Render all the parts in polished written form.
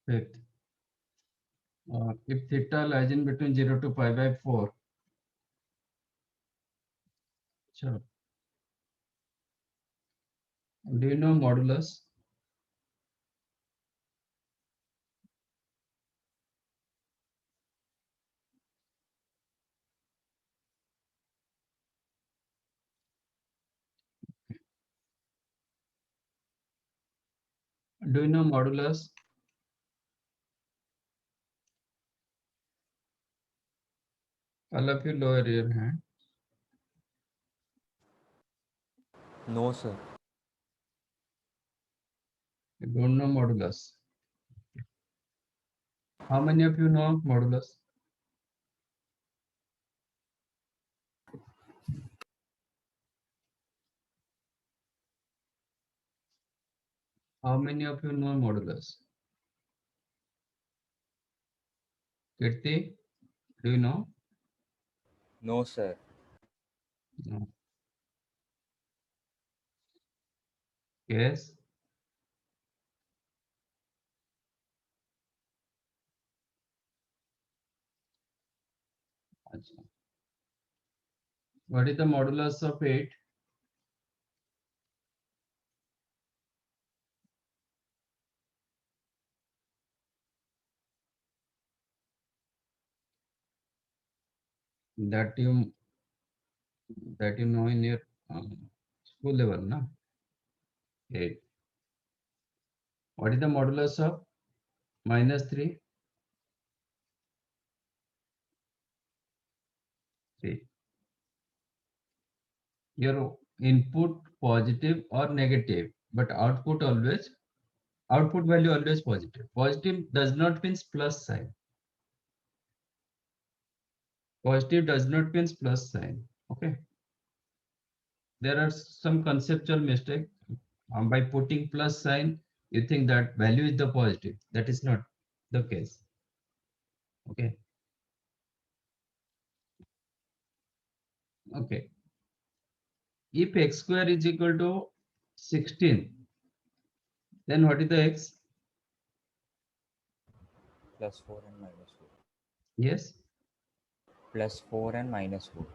Fifth, if theta lies in between 0 to pi by 4, sure. Do you know modulus? Do you know modulus? All of you lower your hand. No, sir. You don't know modulus. How many of you know modulus? How many of you know modulus? Kirti, do you know? No, sir. No. Yes. Acha. What is the modulus of 8? That you know in your school level, na? 8. What is the modulus of -3? 3. Your input positive or negative, but output value always positive. Positive does not mean plus sign. Positive does not mean plus sign. Okay. There are some conceptual mistake. By putting plus sign, you think that value is the positive. That is not the case. Okay. Okay. If x square is equal to 16, then what is the x? Plus 4 and minus 4. Yes. Plus 4 and minus 4.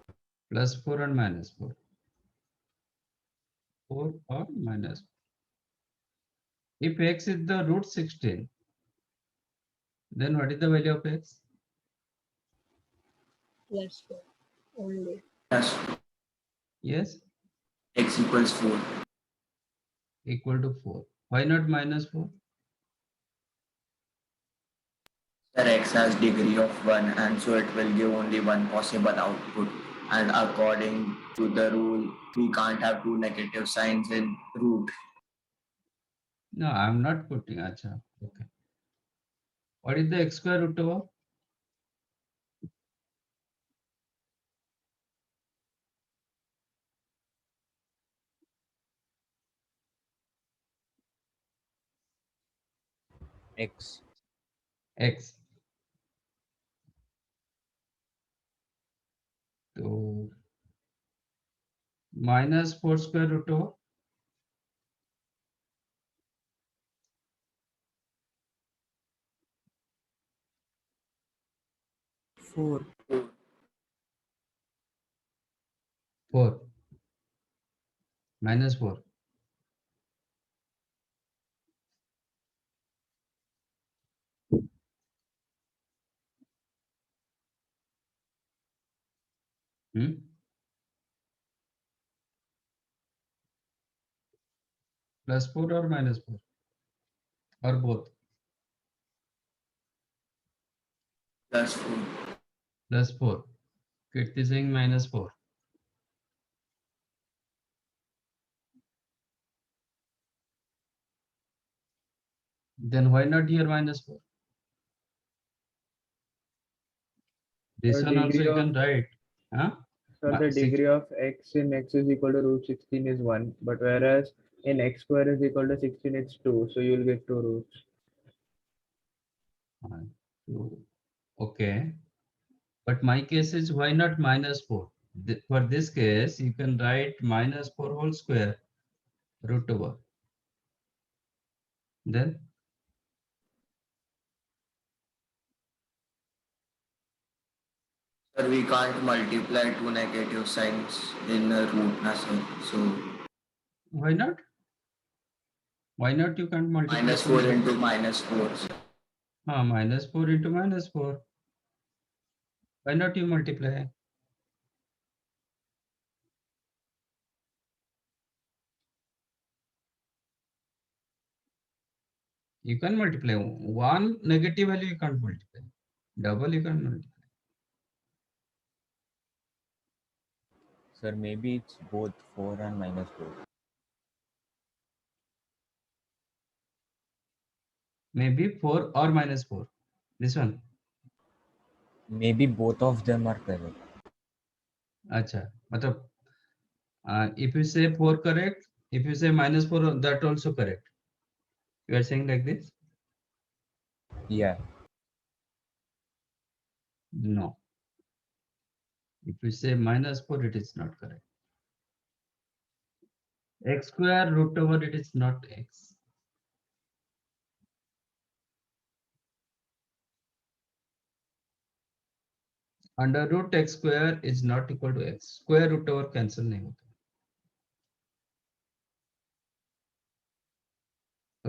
Plus 4 and minus 4. 4 or minus. If x is the root 16, then what is the value of x? Plus 4 only. Plus Yes. x equals 4. Equal to 4. Why not minus 4? Sir, x has degree of 1 and so it will give only one possible output. And according to the rule, we can't have two negative signs in root. No, I'm not putting. Acha. Okay. What is the x square root over? X. X. So minus 4 square root over? 4. 4. Minus 4. Hmm? Plus 4 or minus 4? Or both? Plus 4. Plus 4. Kirti is saying minus 4. Then why not here minus 4? This The one also degree you of can write. Huh? so the Six. degree of x in x is equal to root 16 is 1, but whereas in x square is equal to 16 it's 2, so you'll get 2 roots. 2. Okay. But my case is why not minus 4? For this case, you can write minus 4 whole square root over. Then Sir, we can't multiply two negative signs in a root, na sir. So Why not? Why not you can't multiply? minus 4 into minus 4. Sir. Minus 4 into minus 4. Why not you multiply? You can multiply. One negative value you can't multiply. Double you can multiply. Sir, maybe it's both 4 and minus 4. Maybe 4 or minus 4. This one. Maybe both of them are correct. Acha. Matlab, if you say 4 correct, if you say minus 4, that also correct. You are saying like this? Yeah. No. If you say minus 4, it is not correct. X square root over it is not x. Under root x square is not equal to x. Square root over cancel नहीं होता.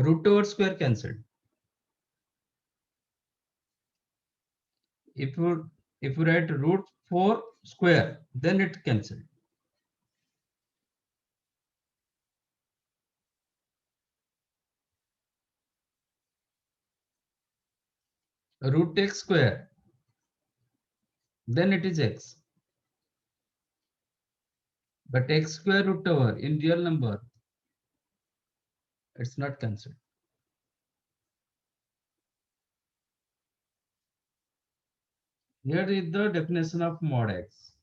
Root over square cancelled. If you write root 4 square, then it cancelled. Root x square, then it is x. But x square root over in real number, it's not cancelled. Here is the definition of mod x.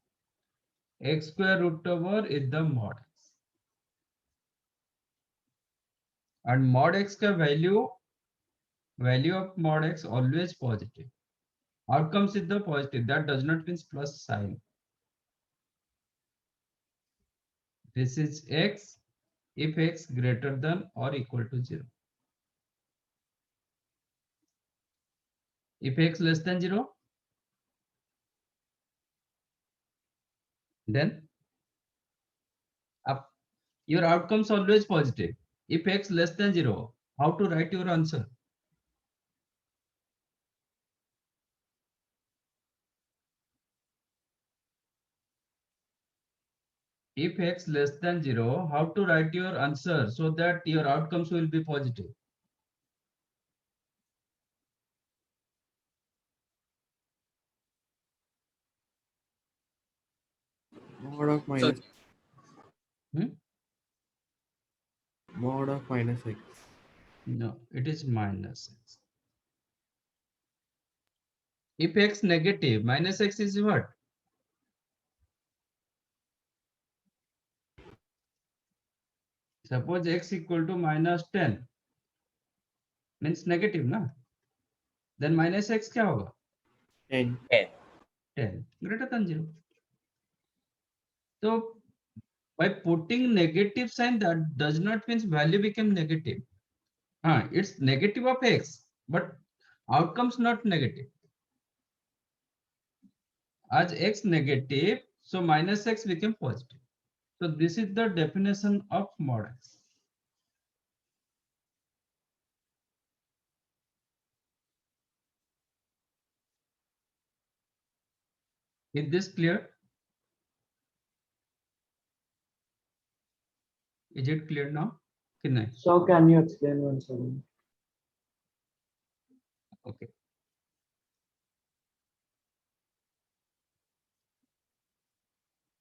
X square root over is the mod x. And mod x का value of mod x always positive. Outcomes is the positive. That does not mean plus sign. This is x if x greater than or equal to 0. If x less than 0, then your outcomes always positive. If x less than 0, how to write your answer? If x less than 0, how to write your answer so that your outcomes will be positive? Mod of minus Hmm? mod of minus x. No, it is minus x. If x negative, minus x is what? Suppose x equal to minus 10 means negative, na? Then minus x क्या होगा? 10. 10 greater than 0. So by putting negative sign, that does not mean value became negative. It's negative of x, but outcomes not negative. As x negative, so minus x became positive. So this is the definition of mod x. Is this clear? Is it clear now? Okay. So can you explain once again? Okay.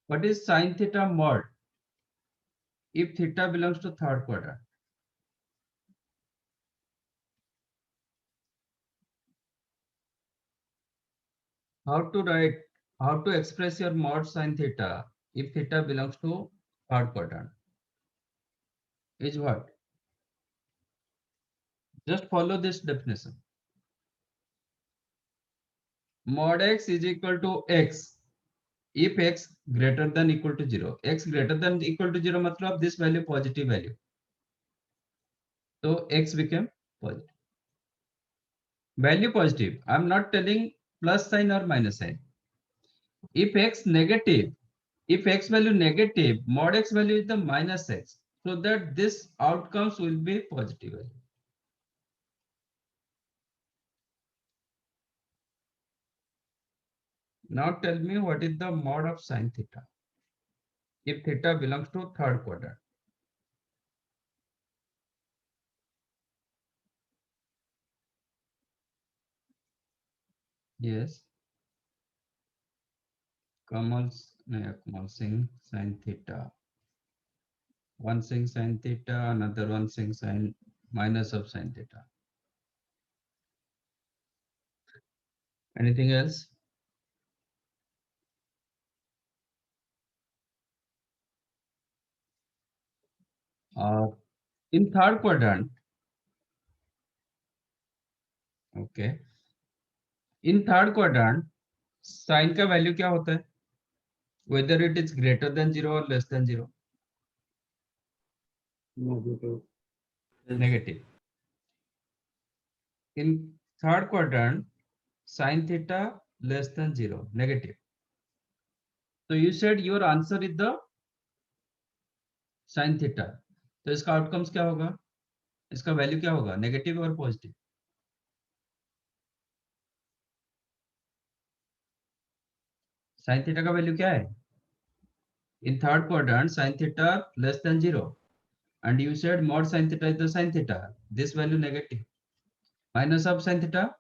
What is sine theta mod if theta belongs to third quadrant? How to express your mod sine theta if theta belongs to third quadrant? Is what? Just follow this definition. Mod x is equal to x if x greater than equal to 0. X greater than equal to 0 matlab this value positive value. So x became positive. Value positive. I'm not telling plus sign or minus sign. If x negative, if x value negative, mod x value is the minus x. So that this outcomes will be positive value. Now tell me what is the mod of sine theta if theta belongs to third quadrant. Yes. Kamal Singh sine theta. One saying sine theta, another one saying sine minus of sine theta. Anything else? In third quadrant, okay. In third quadrant, sine का value क्या होता है? Whether it is greater than 0 or less than 0? Negative. Negative. In third quadrant, sine theta less than 0, negative. So you said your answer is the sine theta. तो इसका outcomes क्या होगा? इसका value क्या होगा? नेगेटिव और पॉजिटिव? साइन थीटा का value क्या है? In third quadrant, sine theta less than 0. And you said mod sine theta is the sine theta. This value negative. Minus of sine theta?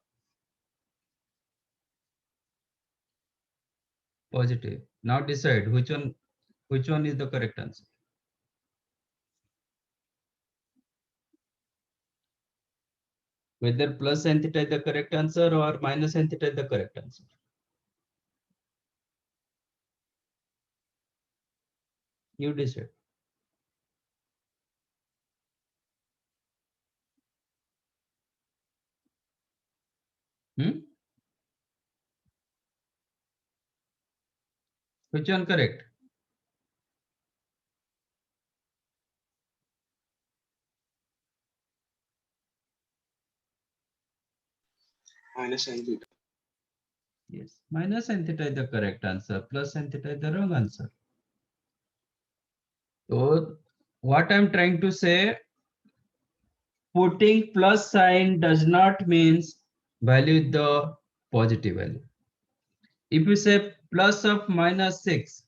Positive. Now decide which one is the correct answer. Whether plus sine theta is the correct answer or minus sine theta is the correct answer. You decide. Which one correct? Minus sine theta. Yes. Minus sine theta is the correct answer. Plus sine theta is the wrong answer. So what I'm trying to say, putting plus sign does not means value is the positive value. If you say plus of minus 6,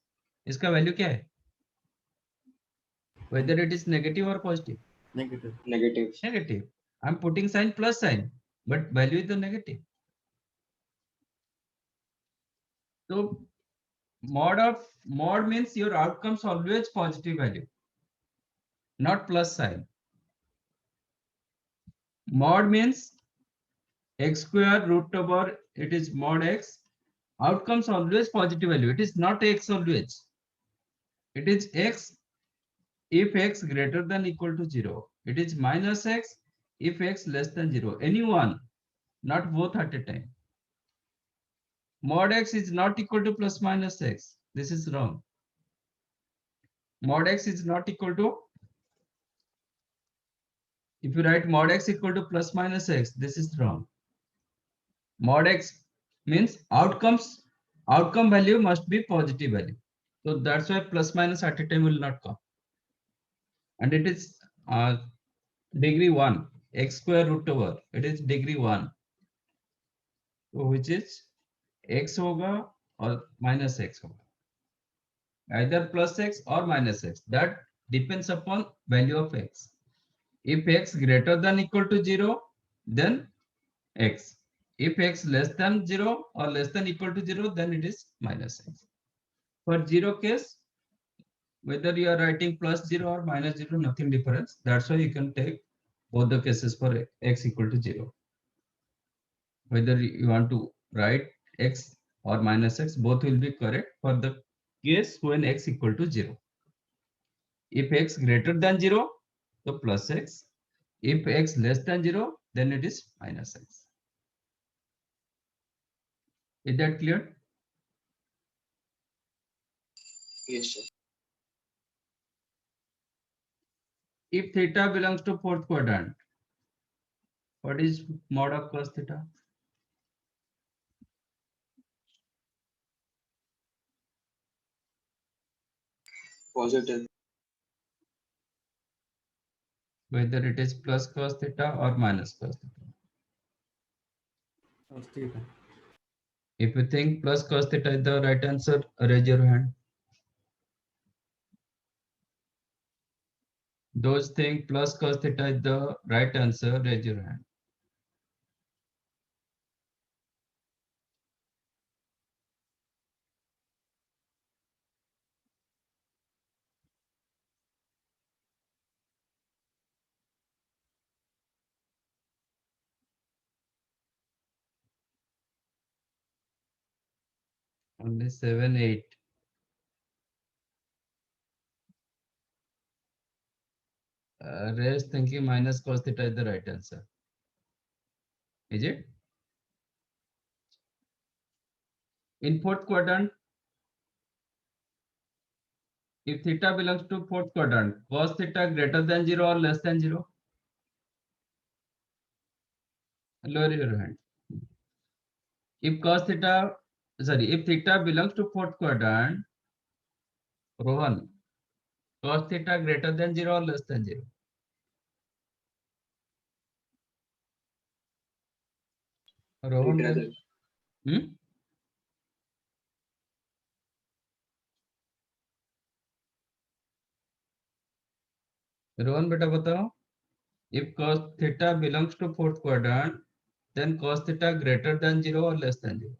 इसका value क्या है? Whether it is negative or positive? Negative. Negative. I'm putting sign plus sign, but value is the negative. So mod means your outcomes always positive value, not plus sign. Mod means x square root over it is mod x. Outcomes always positive value. It is not x always. It is x if x greater than equal to 0. It is minus x if x less than 0. Any one, not both at a time. Mod x is not equal to plus minus x. This is wrong. Mod x is not equal to, if you write mod x equal to plus minus x, this is wrong. Mod x means outcome value must be positive value. So that's why plus minus at a time will not come. And it is degree 1, x square root over, it is degree 1. So which is x hoga or minus x hoga. Either plus x or minus x. That depends upon value of x. If x greater than equal to 0, then x. If x less than 0 or less than equal to 0, then it is minus x. For 0 case, whether you are writing plus 0 or minus 0, nothing difference. That's why you can take both the cases for x equal to 0. Whether you want to write x or minus x, both will be correct for the case when x equal to 0. If x greater than 0, so plus x. If x less than 0, then it is minus x. Is that clear? Yes, sir. If theta belongs to fourth quadrant, what is mod of cos theta? Positive. whether it is plus cos theta or minus cos theta. Cos theta. If you think plus cos theta is the right answer, raise your hand. Those think plus cos theta is the right answer, raise your hand. Only 7, 8. Rest thinking minus cos theta is the right answer. Is it? In fourth quadrant, if theta belongs to fourth quadrant, cos theta greater than 0 or less than 0? Lower your hand. If if theta belongs to fourth quadrant, Rohan, cos theta greater than 0 or less than 0? Rohan, Greater. hmm? Rohan beta batao. If cos theta belongs to fourth quadrant, then cos theta greater than 0 or less than 0?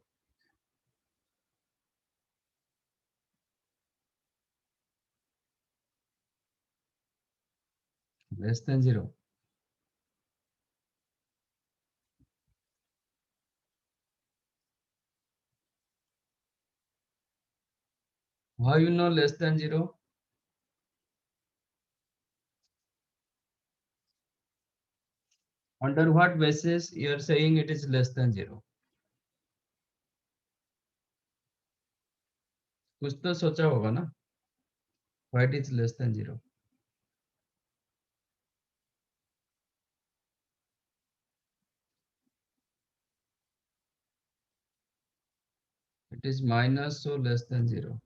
Less than 0. How you know less than 0? Under what basis you are saying it is less than 0? कुछ तो सोचा होगा ना? Why it is less than 0? It is minus, so less than 0.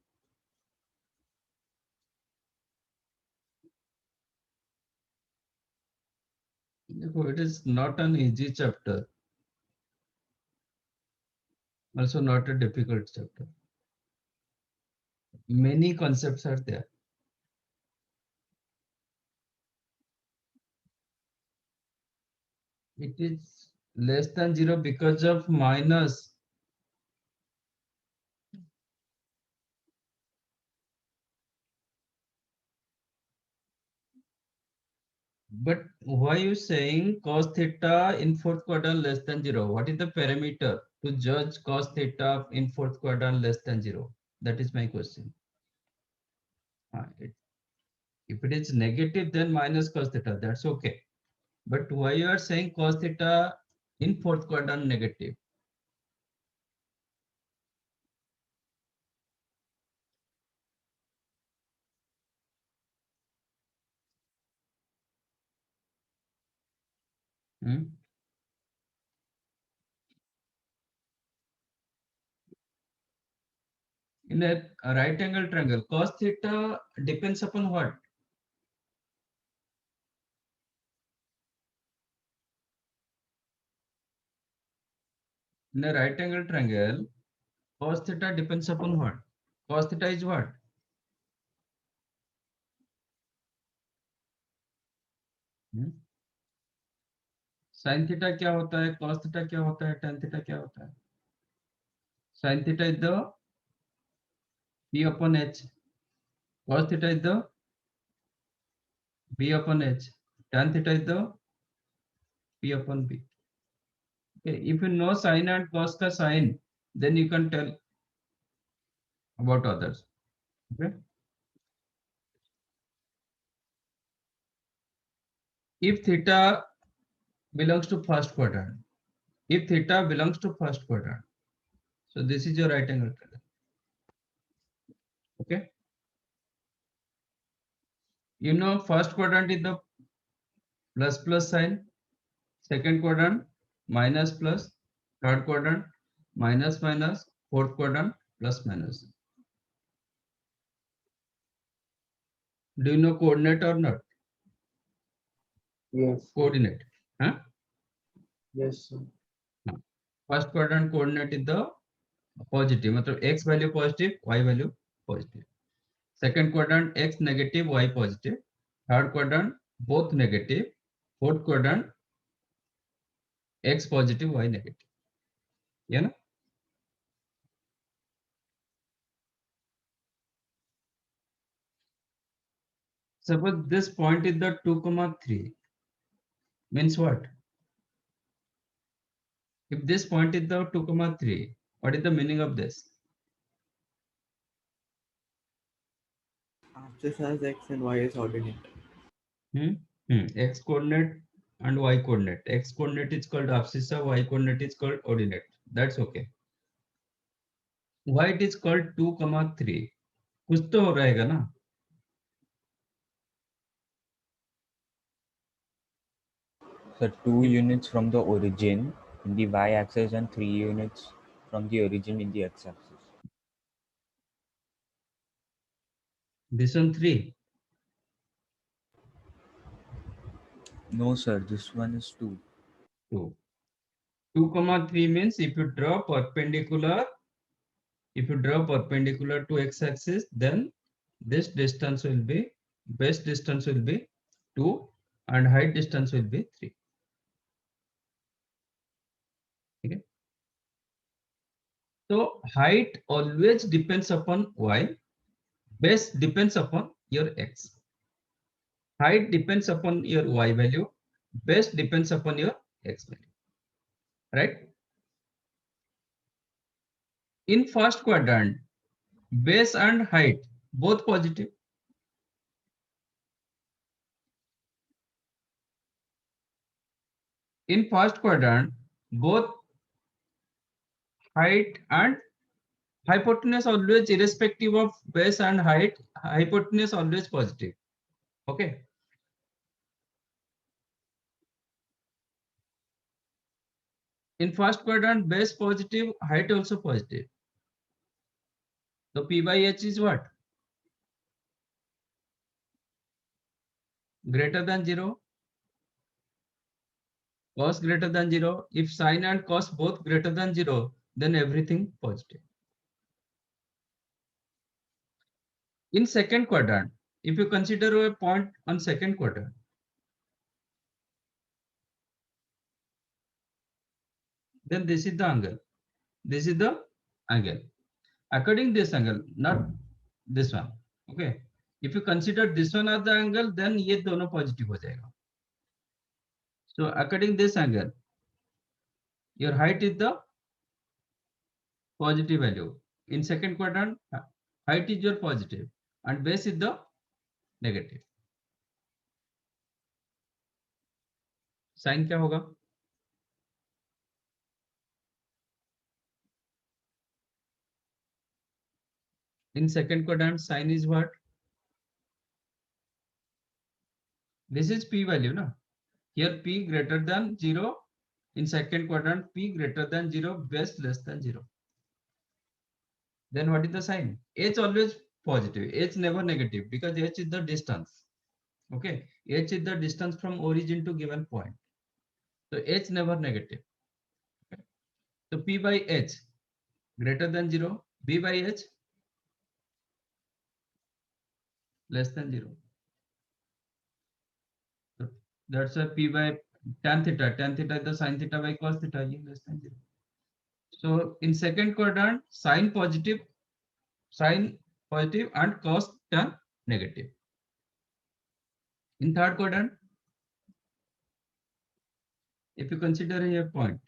देखो, it is not an easy chapter. Also not a difficult chapter. Many concepts are there. It is less than 0 because of minus. But why you saying cos theta in fourth quadrant less than 0? What is the parameter to judge cos theta in fourth quadrant less than 0? That is my question. If it is negative, then minus cos theta, that's okay. But why you are saying cos theta in fourth quadrant negative? Hmm? In a right angle triangle, cos theta depends upon what? In a right angle triangle, cos theta depends upon what? Cos theta is what? Sin theta क्या होता है? Cos theta क्या होता है? Tan theta क्या होता है? Sin theta is the P upon H. Cos theta is the B upon H. Tan theta is the P upon B. Okay. If you know sin and cos ka sign, then you can tell about others. Okay. If theta belongs to first quadrant, so this is your right angle triangle. Okay. You know first quadrant is the plus plus sign, second quadrant minus plus, third quadrant minus minus, fourth quadrant plus minus. Do you know coordinate or not? Yes. Coordinate. Huh? Yes, sir. First quadrant coordinate is the positive. मतलब x value positive, y value positive. Second quadrant x negative, y positive. Third quadrant both negative. Fourth quadrant x positive, y negative. Yeah, na? Suppose this point is the 2, 3. Means what? If this point is the 2, 3, what is the meaning of this? Abscess has x and y as ordinate. X coordinate and y coordinate. X coordinate is called abscissa, y coordinate is called ordinate. That's okay. Why it is called 2, 3? कुछ तो रहेगा ना? Sir, 2 units from the origin in the y-axis and 3 units from the origin in the x-axis. This one 3. No, sir, this one is 2. 2. 2, 3 means if you draw perpendicular to x-axis, then this distance will be, base distance will be 2 and height distance will be 3. Okay. So height always depends upon y, base depends upon your x. Height depends upon your y value, base depends upon your x value. Right? In first quadrant, base and height both positive. In first quadrant, both height and hypotenuse always, irrespective of base and height, hypotenuse always positive. Okay. In first quadrant, base positive, height also positive. So P by H is what? Greater than 0. Cos greater than 0. If sine and cos both greater than 0, then everything positive. In second quadrant, if you consider a point on second quadrant, then this is the angle. This is the angle. According this angle, not this one. Okay. If you consider this one as the angle, then ये दोनों positive हो जाएगा. So according this angle, your height is the positive value. In second quadrant, height is your positive and base is the negative. Sin क्या होगा? In second quadrant, sin is what? This is P value, na? Here P greater than 0. In second quadrant, P greater than 0, base less than 0. Then what is the sign? H always positive. H never negative because H is the distance. Okay. H is the distance from origin to given point. So H never negative. Okay. So P by H greater than 0. B by H less than 0. So that's a P by tan theta. Tan theta is the sin theta by cos theta less than 0. So in second quadrant, sin positive and cos tan negative. In third quadrant, if you consider a point,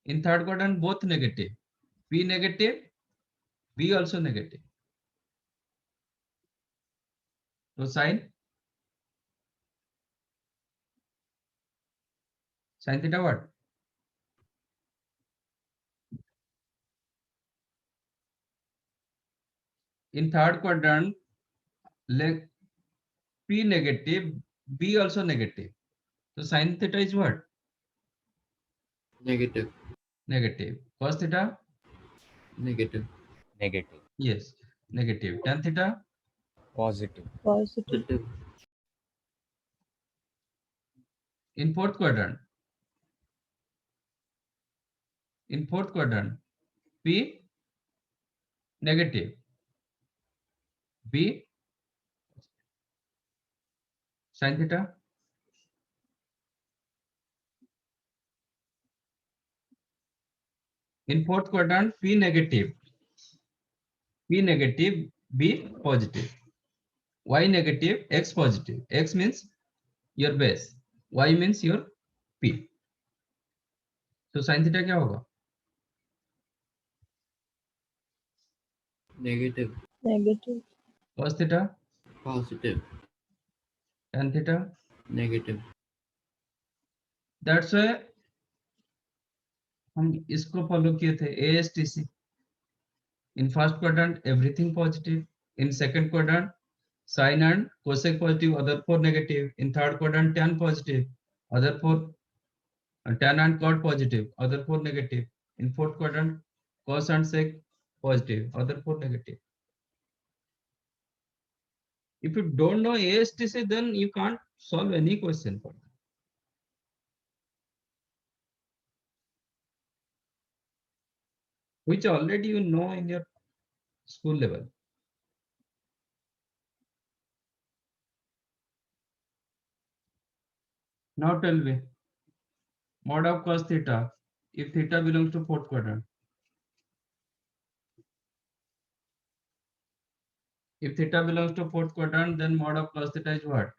in third quadrant both negative, P negative, B also negative. So sin theta what? In third quadrant, P negative, B also negative. So sin theta is what? Negative. Negative. Cos theta? Negative. Negative. Yes. negative. Tan theta, Positive. Positive. Positive. in fourth quadrant. In fourth quadrant, P negative, B sin theta. In fourth quadrant, P negative, B positive, Y negative, X positive. X means your base, Y means your P. So sin theta क्या होगा? Negative. Negative. Cos theta, Positive. tan theta. Negative. That's why हम इसको follow किए थे ASTC. In first quadrant, everything positive. In second quadrant, sin and cosec positive, other four negative. In third quadrant, tan positive, other four tan and cot positive, other four negative. In fourth quadrant, cos and sec positive, other four negative. If you don't know ASTC, then you can't solve any question for that. Which already you know in your school level. Now tell me, mod of cos theta, if theta belongs to fourth quadrant. If theta belongs to fourth quadrant, then mod of cos theta is what?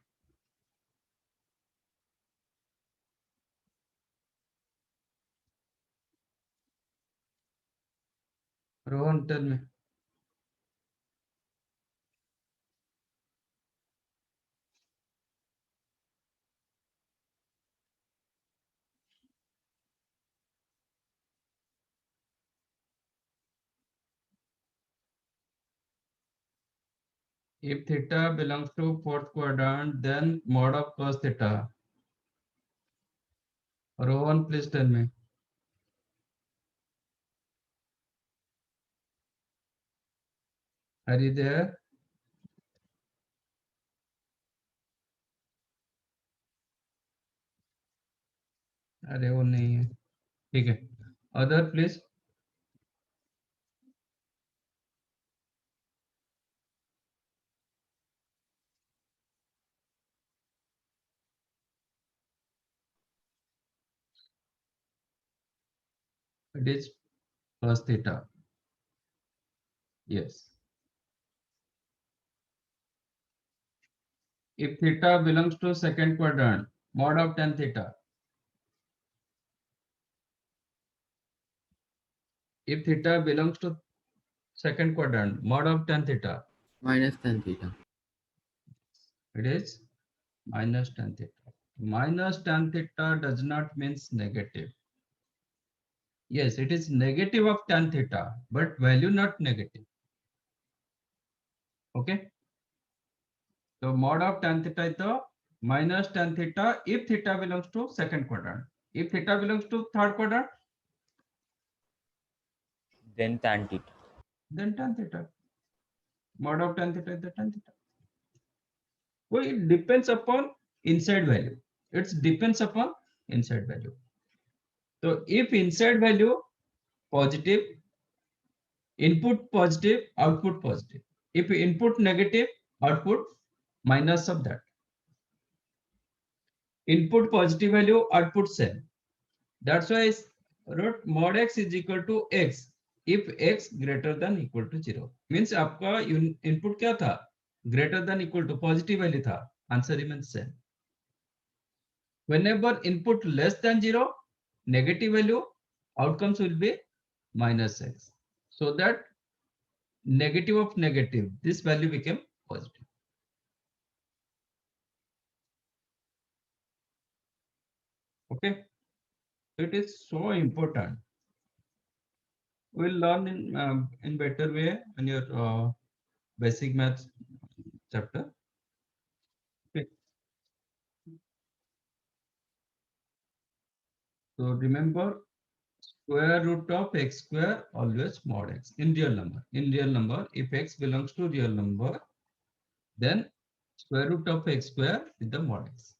Rohan, tell me. If theta belongs to fourth quadrant, then mod of cos theta. Rohan, please tell me. Are you there? अरे वो नहीं है. ठीक है. Other, please. It is cos theta. Yes. If theta belongs to second quadrant, mod of tan theta. If theta belongs to second quadrant, mod of tan theta. Minus tan theta. It is minus tan theta. Minus tan theta does not means negative. Yes, it is negative of tan theta, but value not negative. Okay. So mod of tan theta is the minus tan theta if theta belongs to second quadrant. If theta belongs to third quadrant, Then tan theta. then tan theta. Mod of tan theta is the tan theta. Well, it depends upon inside value. It depends upon inside value. So if inside value positive, input positive, output positive. If input negative, output minus of that. Input positive value, output same. That's why I wrote mod x is equal to x if x greater than equal to 0. Means आपका input क्या था? Greater than equal to positive value था. Answer remains same. Whenever input less than 0, negative value, outcomes will be minus x. So that negative of negative, this value became positive. Okay. It is so important. We'll learn in better way in your basic maths chapter. Okay. So remember, Square root of x square always mod x in real number. In real number, if x belongs to real number, then square root of x square is the mod x.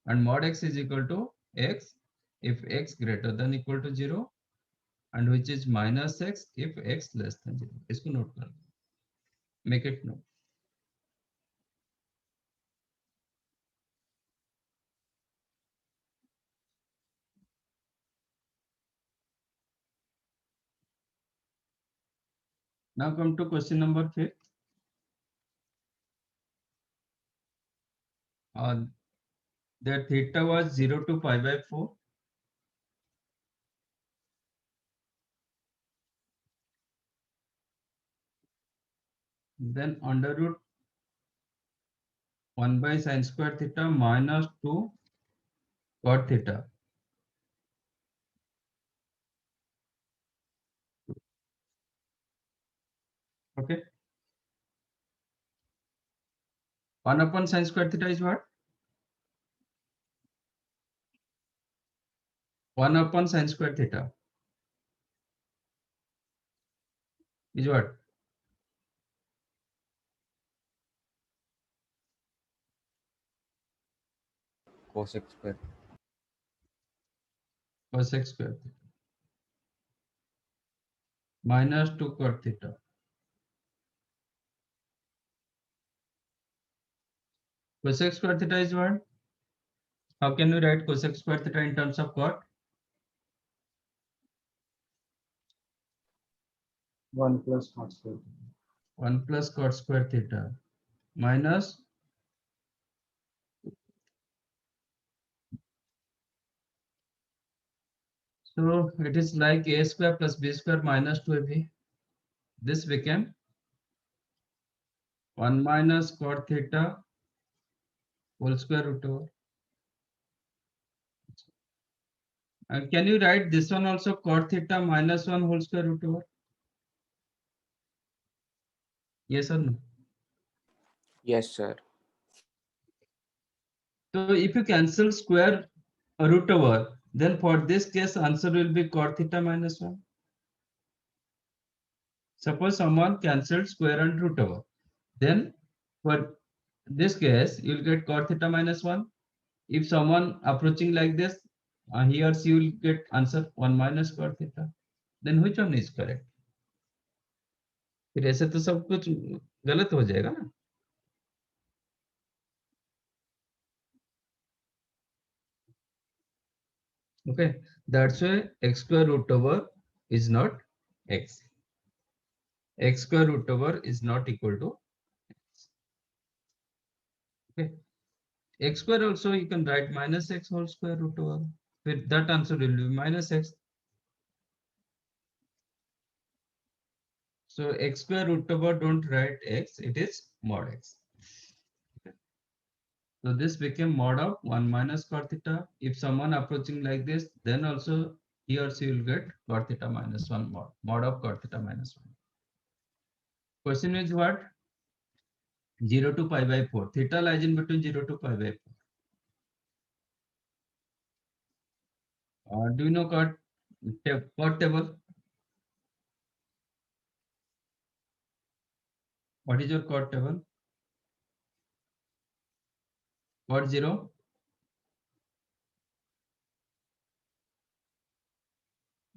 And mod x is equal to x if x greater than equal to 0 and which is minus x if x less than 0. इसको note कर लो. Make it note. Now come to question number 5. That theta was 0 to pi by 4. Then under root 1 by sin square theta minus 2 cot theta. Okay. 1 upon sin square theta is what? 1 upon sin square theta is what? Cosec square. Cosec square theta. Minus 2 cot theta. Cosec square theta is what? How can we write cosec square theta in terms of cot? 1 plus cot square. 1 plus cot square theta minus so it is like a square plus b square minus 2ab. This became 1 minus cot theta whole square root over. And can you write this one also cot theta minus 1 whole square root over? Yes or no? Yes, sir. So if you cancel square root over, then for this case answer will be cot theta minus 1. Suppose someone cancelled square and root over, then for this case you will get cot theta minus 1. If someone approaching like this, he or she will get answer 1 minus cot theta. Then which one is correct? फिर ऐसे तो सब कुछ गलत हो जाएगा ना. Okay, that's why x square root over is not x. X square root over is not equal to x. Okay, x square also you can write minus x whole square root over. With that answer will be minus x. So x square root over don't write x, it is mod x. Okay. So this became mod of 1 minus cot theta. If someone approaching like this, then also he or she will get cot theta minus 1 mod of cot theta minus 1. Question is what? 0 to pi by 4. Theta lies in between 0 to pi by 4. Do you know cot table? What is your cot table? Cot 0?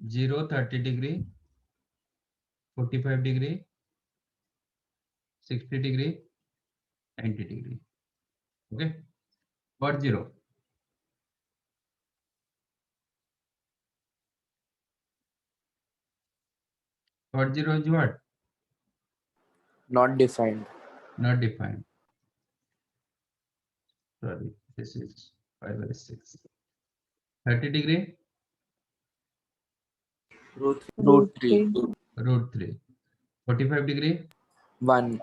0, 30 degree, 45 degree, 60 degree, 90 degree. Okay. Cot 0. Cot 0 is what? Not defined. Not defined. Sorry, this is 5 by 6. 30 degree, Root Root 3. root 3. 45 degree, 1.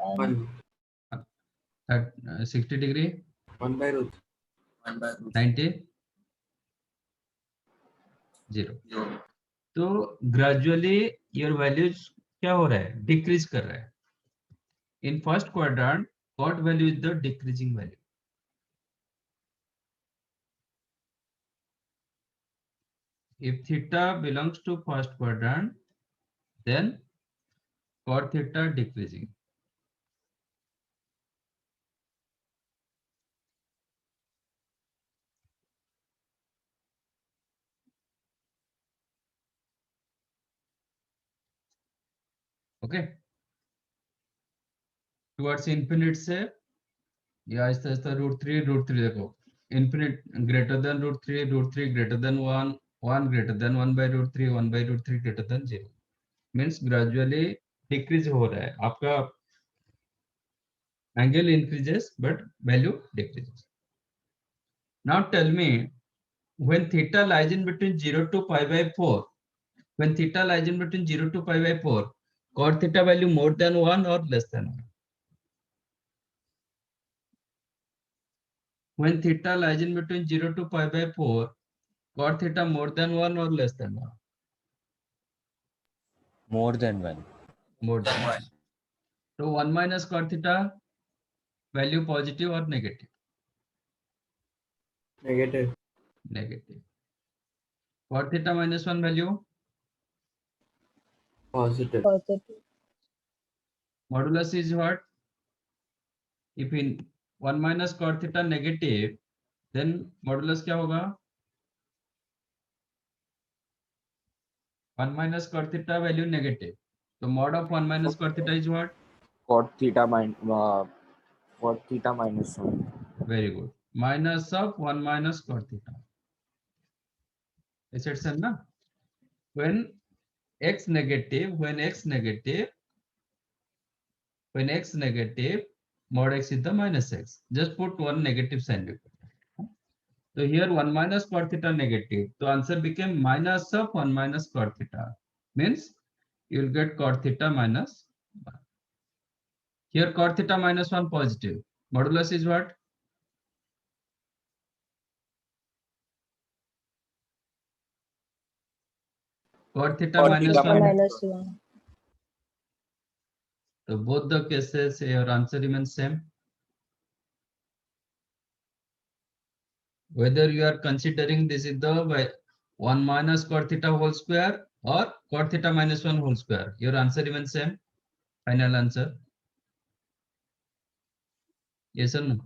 60 degree, 1 by root. 1 by root 90, 0. 0. तो gradually your values क्या हो रहा है? Decrease कर रहा है. In first quadrant, cot value is the decreasing value. If theta belongs to first quadrant, then cot theta decreasing. Okay. Towards infinite से या आहिस्ता आहिस्ता √3 देखो infinite greater than √3 greater than 1 1 greater than 1 by √3 1 by √3 greater than 0 means gradually decrease हो रहा है आपका angle increases but value decreases. Now tell me when theta lies in between 0 to pi by 4, when theta lies in between 0 to pi by 4, cot theta value more than 1 or less than 1? When theta lies in between 0 to pi by 4, cot theta more than 1 or less than 1? More than 1. More than 1. So 1 minus cot theta value positive or negative? Negative. Negative. Cot theta minus 1 value? Positive. Modulus is what? If in 1 minus cot theta negative, then modulus क्या होगा? 1 minus cot theta value negative. So mod of 1 minus cot theta is what? Cot theta minus 1. Very good. Minus of 1 minus cot theta. Is it same na? When x negative, mod x is the minus x. Just put one negative sign before. So here 1 minus cot theta negative. So answer became minus of 1 minus cot theta. Means you will get cot theta minus 1. Here cot theta minus 1 positive. Modulus is what? Cot theta Cot minus theta 1. minus -1. So both the cases your answer remains same. Whether you are considering this is the 1 minus cot theta whole square or cot theta minus 1 whole square, your answer remains same. Final answer. Yes or no?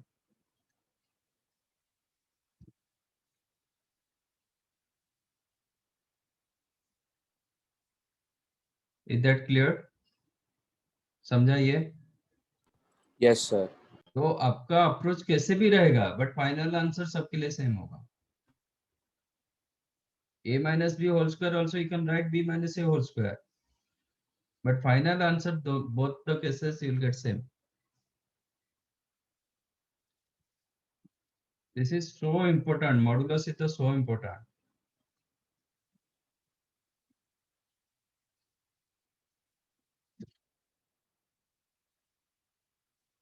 Is that clear? समझा ये? Yes, sir. तो आपका approach कैसे भी रहेगा but final answer सबके लिए same होगा. a minus b whole square also you can write b minus a whole square. But final answer, both the cases you will get same. This is so important. Modulus is so important.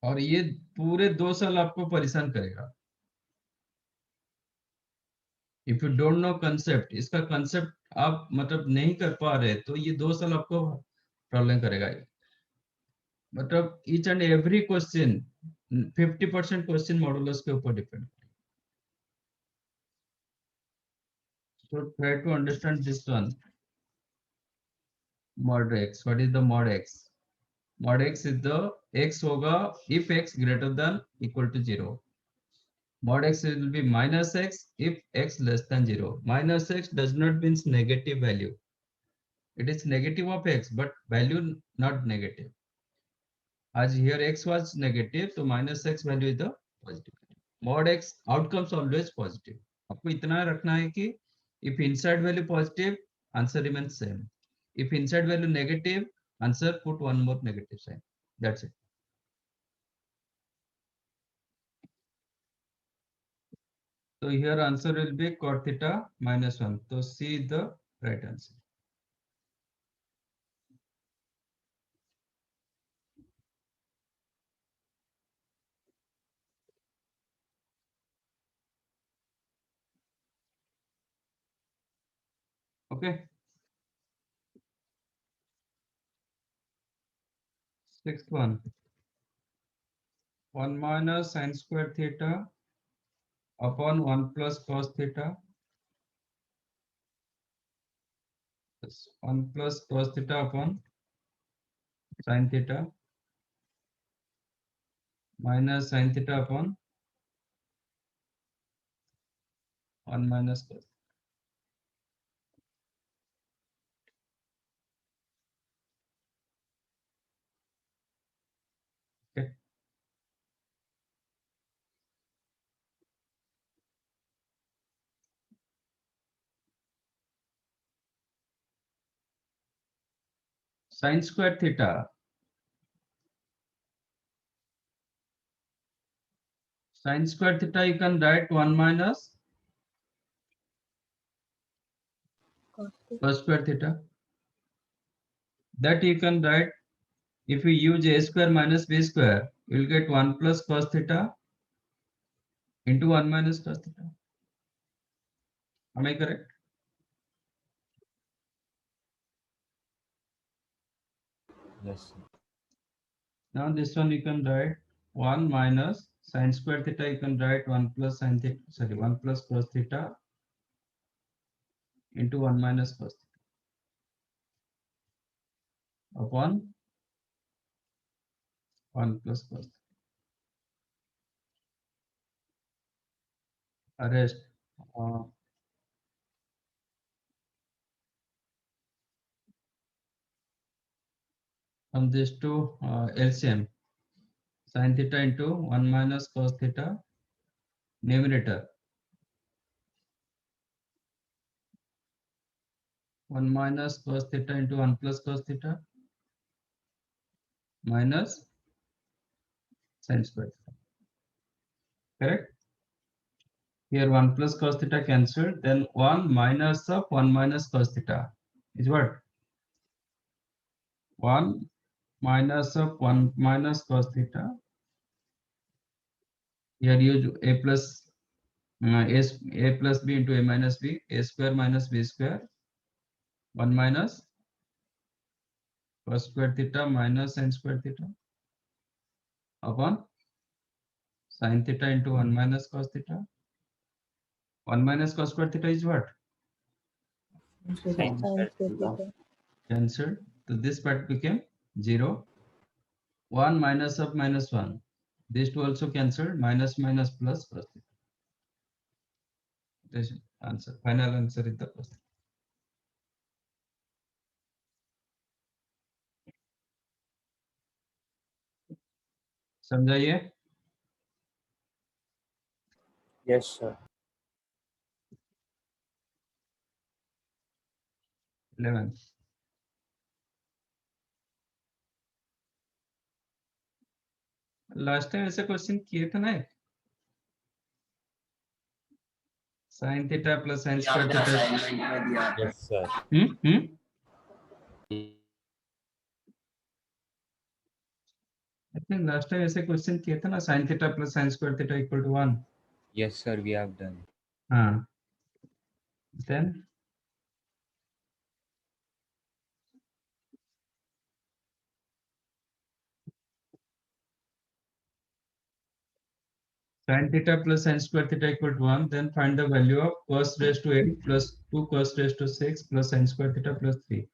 और ये पूरे 2 साल आपको परेशान करेगा. If you don't know concept, इसका concept आप मतलब नहीं कर पा रहे तो ये 2 साल आपको प्रॉब्लम करेगा. मतलब each and every question 50% question modulus के ऊपर depend. So try to understand this one. Mod x. What is the mod x? Mod x is the x होगा if x greater than equal to 0. Mod x will be minus x if x less than 0. Minus x does not means negative value. It is negative of x, but value not negative. As here x was negative, so minus x value is the positive. Mod x outcomes always positive. आपको इतना रखना है कि if inside value positive, answer remains same. If inside value negative, answer put one more negative sign. That's it. So here answer will be cot theta minus 1. So C is the right answer. Okay. Sixth one. 1 minus sin square theta upon 1 plus cos theta Yes, 1 plus cos theta upon sin theta minus sin theta upon 1 minus cos. Okay. Sin square theta. Sin square theta you can write 1 minus cos square theta. That you can write if you use a square minus b square, you will get 1 plus cos theta into 1 minus cos theta. Am I correct? Yes, sir. Now this one you can write 1 minus sin square theta, you can write 1 plus sin theta, sorry, 1 plus cos theta into 1 minus cos theta upon 1 plus cos theta. Rest. From this to LCM, sin theta into 1 minus cos theta, numerator 1 minus cos theta into 1 plus cos theta minus sin square theta. Correct? Here 1 plus cos theta cancelled, then 1 minus of 1 minus cos theta is what? 1 minus of 1 minus cos theta. Here use a plus a plus b into a minus b, a square minus b square, 1 minus cos square theta minus sin square theta upon sin theta into 1 minus cos theta. 1 minus cos square theta is what? Sin square theta. Cancelled. So this part became 0. 1 minus of minus 1. These two also cancelled. Minus minus plus plus. This answer. Final answer is the question. समझाइए. Yes, sir. 11. Last time ऐसे question किए थे ना. Sin theta plus sin square आपने theta. assignment में दिया है। Yes, sir. I think last time ऐसे क्वेश्चन किए थे ना. Sin theta plus sin square theta equal to 1. Yes, sir. We have done. हाँ. Then sin theta plus sin square theta equal to 1. Then find the value of cos raised to 8 plus 2 cos raised to 6 plus sin square theta plus 3.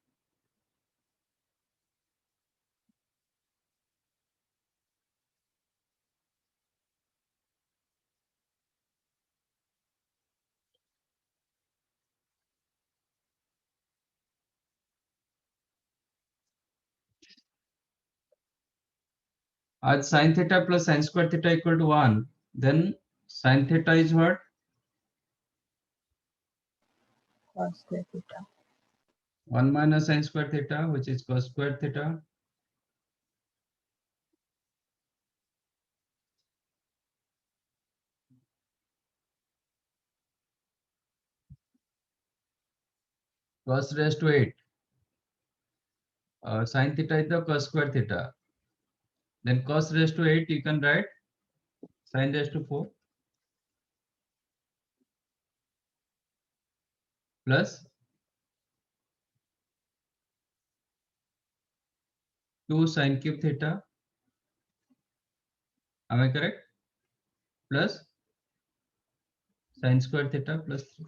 As sin theta plus sin square theta equal to 1, then sin theta is what? Cos square theta. 1 minus sin square theta, which is cos square theta. Cos raised to 8. Sin theta is the cos square theta. Then cos raised to 8, you can write sin raised to 4 plus 2 sin cube theta. Am I correct? Plus sin square theta plus 3.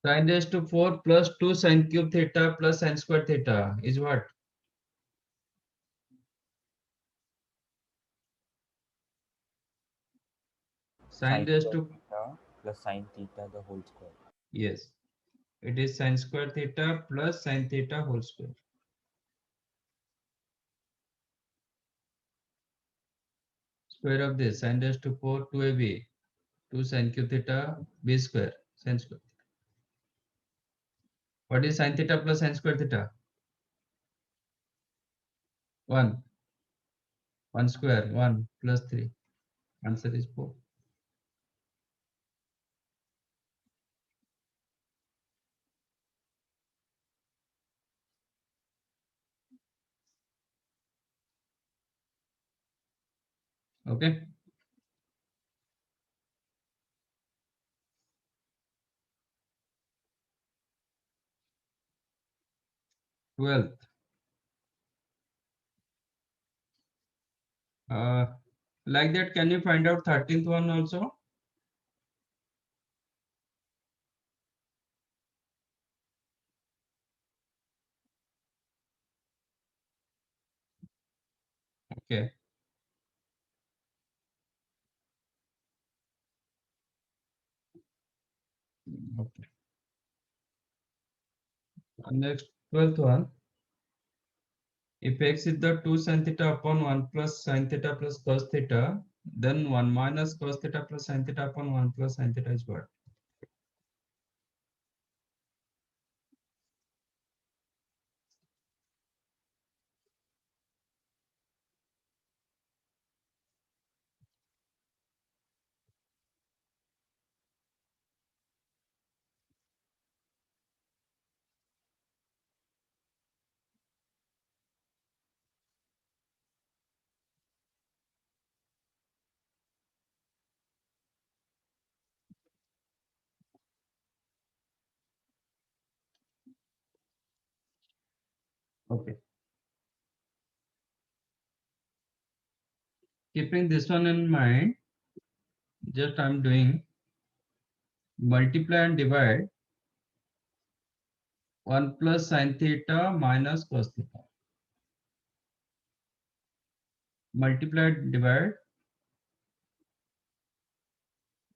Sin raised to 4 plus 2 sin cube theta plus sin square theta is what? Sin Sine raised square to, theta plus sine theta the whole square. yes, it is sin square theta plus sin theta whole square. Square of this sin raised to 4 2ab 2 sin cube theta b square sin square. What is sin theta plus sin square theta? 1. 1 square 1 plus 3. Answer is 4. Okay. 12th. Like that, can you find out 13th one also? Okay. Okay. Next 12th one. If x is the 2 sin theta upon 1 plus sin theta plus cos theta, then 1 minus cos theta plus sin theta upon 1 plus sin theta is what? Okay. Keeping this one in mind, just I'm doing multiply and divide 1 plus sin theta minus cos theta. Multiply and divide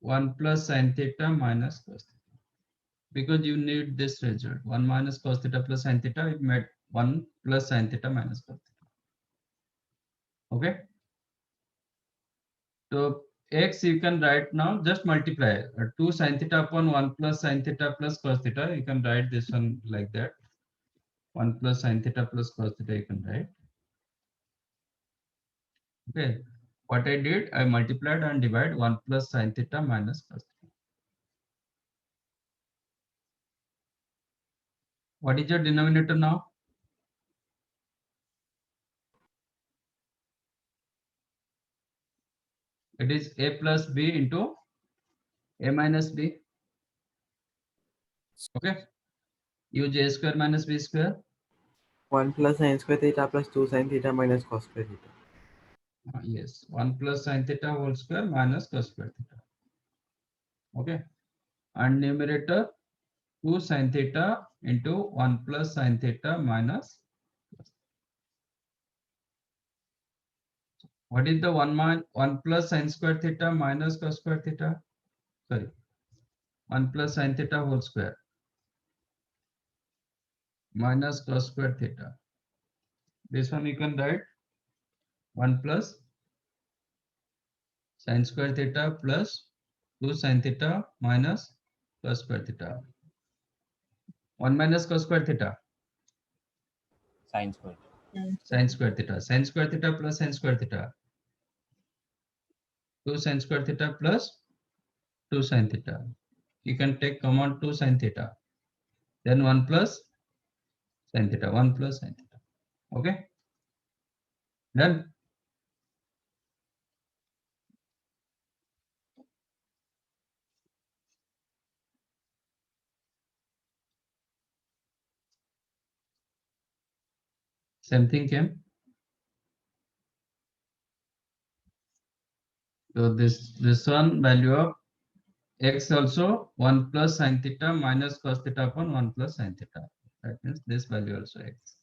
1 plus sin theta minus cos theta. Because you need this result. 1 minus cos theta plus sin theta, it made 1 plus sin theta minus cos theta. Okay. So x you can write now, just multiply 2 sin theta upon 1 plus sin theta plus cos theta. You can write this one like that. 1 plus sin theta plus cos theta you can write. Okay. What I did, I multiplied and divide 1 plus sin theta minus cos theta. What is your denominator now? It is a plus b into a minus b. Okay. Use a square minus b square. 1 plus sin square theta plus 2 sin theta minus cos square theta. Yes, 1 plus sin theta whole square minus cos square theta. Okay. And numerator 2 sin theta into 1 plus sin theta minus. What is the 1 plus sin square theta minus cos square theta? Sorry. 1 plus sin theta whole square minus cos square theta. This one you can write 1 plus sin square theta plus 2 sin theta minus cos square theta. 1 minus cos square theta. Sine square. Sin square theta. Sin square theta plus sin square theta. 2 sin square theta plus 2 sin theta. You can take common 2 sin theta. Then 1 plus sin theta. 1 plus sin theta. Okay. Done. Same thing came. So this one value of X also 1 plus sin theta minus cos theta upon 1 plus sin theta. That means this value also X.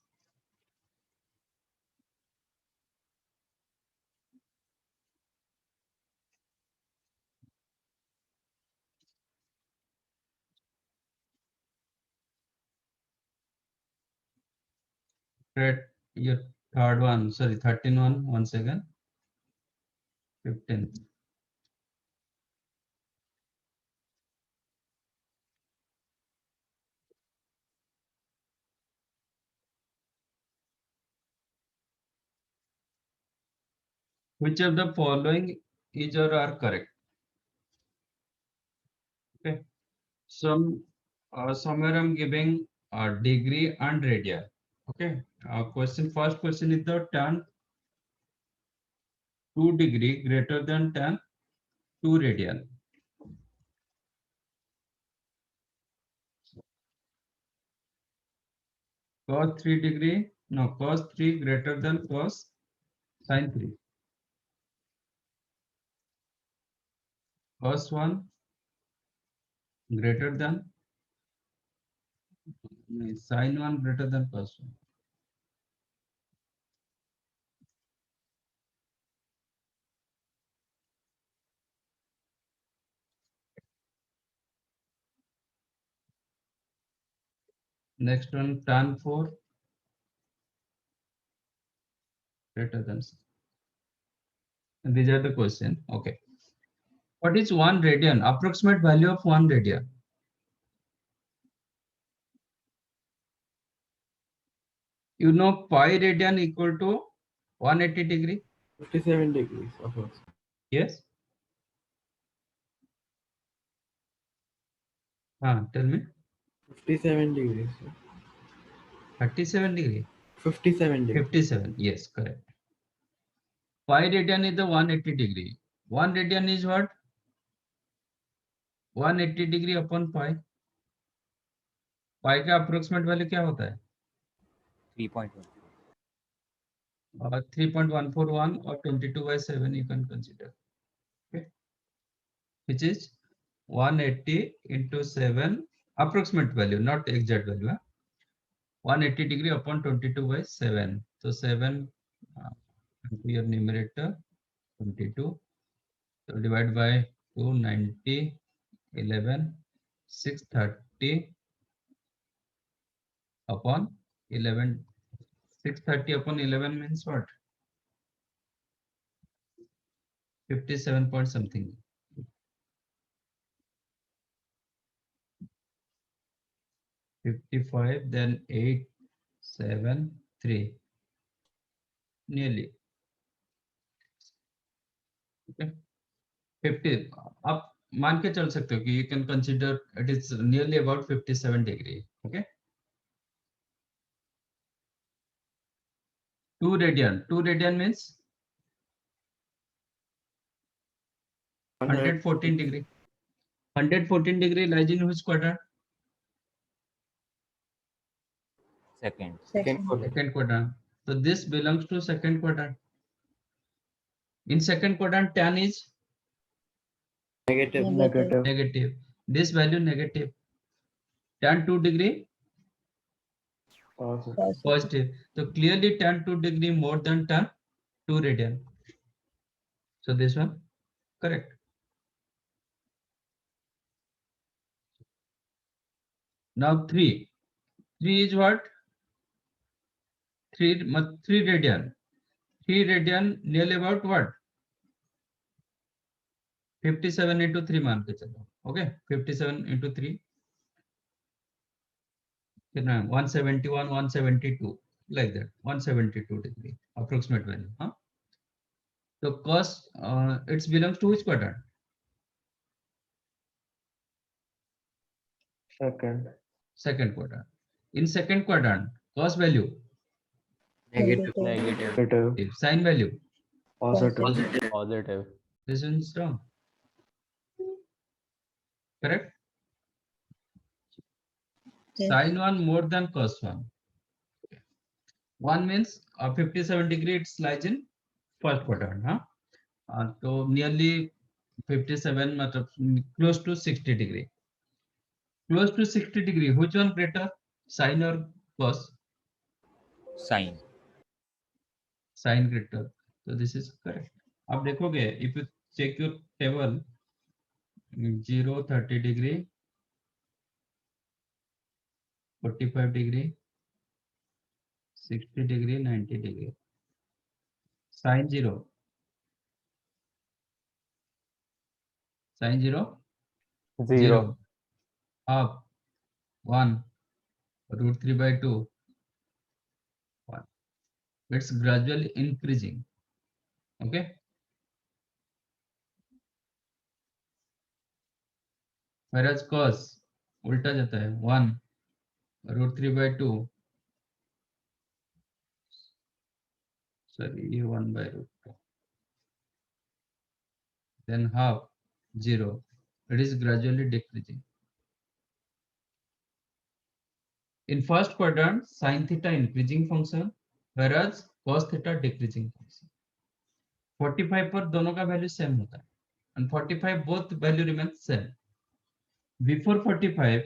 Right, your third one, sorry, 13 one, once again. 15. Which of the following is or are correct? Okay. Somewhere I'm giving degree and radian. Okay. First question is the tan 2 degree greater than tan 2 radian. Cos 3 degree, no, cos 3 greater than cos sin 3. Cos 1 greater than sin 1 greater than cos 1. Next one, tan 4 greater than. And these are the question. Okay. What is 1 radian? Approximate value of 1 radian. You know pi radian equal to 180 degree. 57 degrees of course. Yes. Tell me. 57 degrees. 37 degree. 57 degrees. 57. Yes, correct. Pi radian is the 180 degree. 1 radian is what? 180 degree upon pi. Pi का approximate value क्या होता है? 3.1. 3.141 or 22/7 you can consider. Okay. Which is 180 into 7 approximate value, not exact value. 180 degree upon 22/7. So 7 into your numerator 22. So divide by 290, 11, 630 upon 11. 630 upon 11 means what? 57 point something. 55, then 8, 7, 3. Nearly. Okay. 50. आप मान के चल सकते हो कि you can consider it is nearly about 57 degree. Okay. 2 radian. 2 radian means 114 degree. 114 degree lies in which quadrant? Second. Second. Second quadrant. So this belongs to second quadrant. In second quadrant, tan is Negative. Negative. negative. This value negative. Tan 2 degree Positive. Positive. positive. So clearly tan 2 degree more than tan 2 radian. So this one correct. Now 3. 3 is what? 3 radian. 3 radian nearly about what? 57 into 3 मान के चलो. Okay, 57 into 3. 171, 172, like that. 172 degree approximate value. So cos it belongs to which quadrant? Second. Second quadrant. In second quadrant, cos value, Negative. Negative. Negative. sin value. Positive. Positive. Positive. This is wrong. Correct? Yes. Sin 1 more than cos 1. 1 means 57 degree, it lies in first quadrant. So nearly 57 matlab close to 60 degree. Close to 60 degree. Which one greater? Sine or cos? Sine. Sine greater. So this is correct. आप देखोगे if you check your table 0 30 degree 45 degree 60 degree 90 degree sine 0 sine 0 0. half 1 root 3 by 2 1. It's gradually increasing. Okay. Whereas cos उल्टा जाता है 1 root 3 by 2 sorry ये 1 by root 2 then half 0 it is gradually decreasing. In first quadrant sin theta increasing function whereas cos theta decreasing function. 45 पर दोनों का value same होता है and 45 both value remains same. Before 45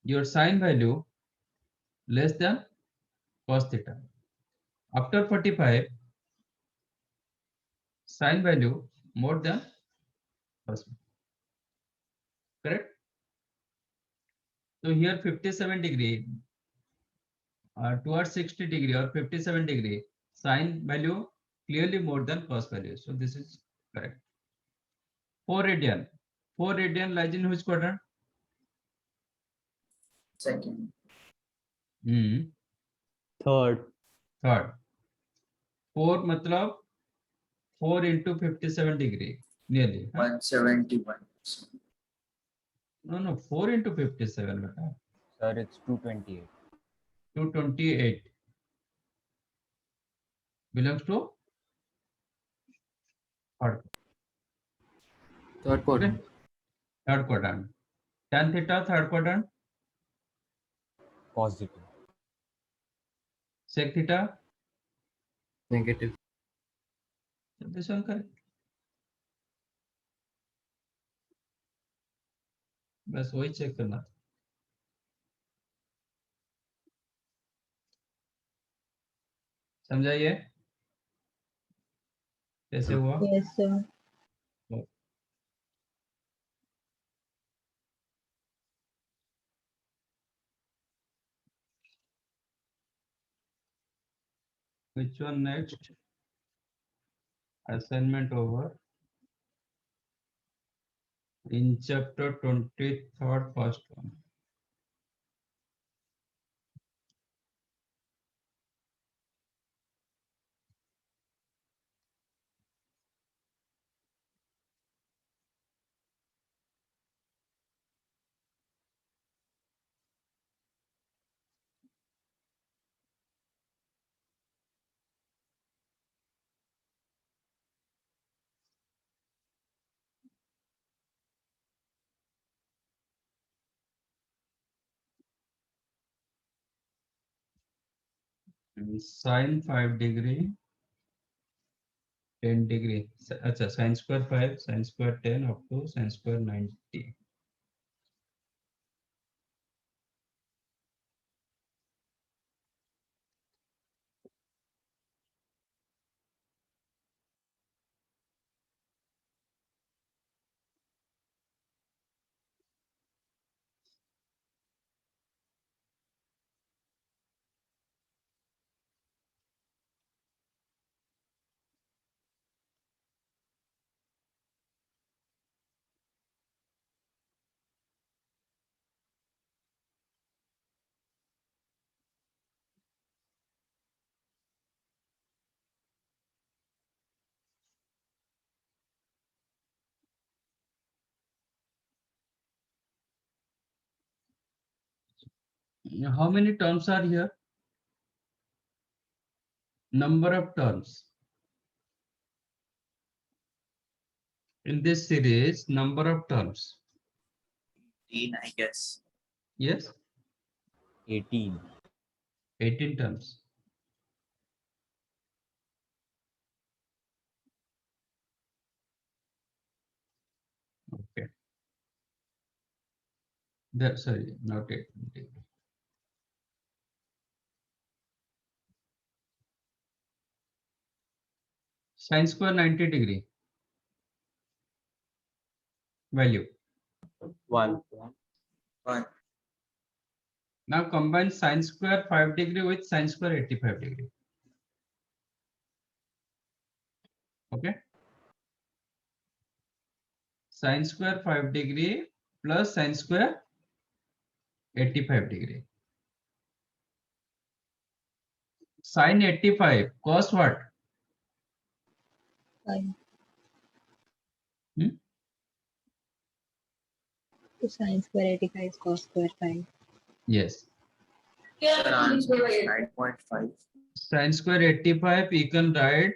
your sin value less than cos theta. After 45 sin value more than cos. Correct? So here 57 degree towards 60 degree or 57 degree sin value clearly more than cos value. So this is correct. 4 radian. 4 radian lies in which quadrant? Second. Third. Third. 4 matlab 4 into 57 degree nearly. 171. No, 4 into 57 beta. Sir, it's 228. 228 belongs to third. Third quadrant. Third quadrant. Tan theta third quadrant. Positive. Sec theta. Negative. So this one correct. बस वही check करना था. समझाइए कैसे हुआ? Yes, sir. Which one next? Assignment over. In chapter 23rd, first one. Sine 5 degree, 10 degree. अच्छा sin square 5, sin square 10 up to sin square 90. How many terms are here? Number of terms. In this series, number of terms. 18, I guess. Yes, 18. 18 terms. That, sorry, not 8 degree. Sine square 90 degree value. 1. 1. Now combine sine square 5 degree with sine square 85 degree. Okay. Sine square 5 degree plus sine square 85 degree. Sine 85 cos what? 5. Hmm? So sine square 85 is cos square 5. Yes. Sir, answer is 9.5. Sine square 85, you can write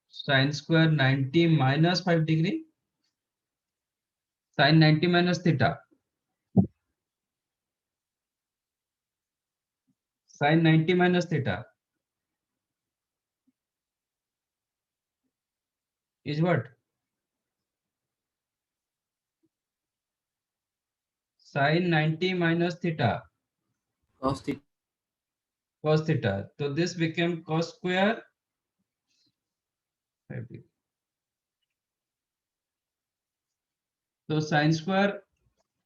sine square 90 minus 5 degree. Sine 90 minus theta. Sine 90 minus theta is what? Sine 90 minus theta, Cos theta. cos theta. So this became cos square 5 degree. So sine square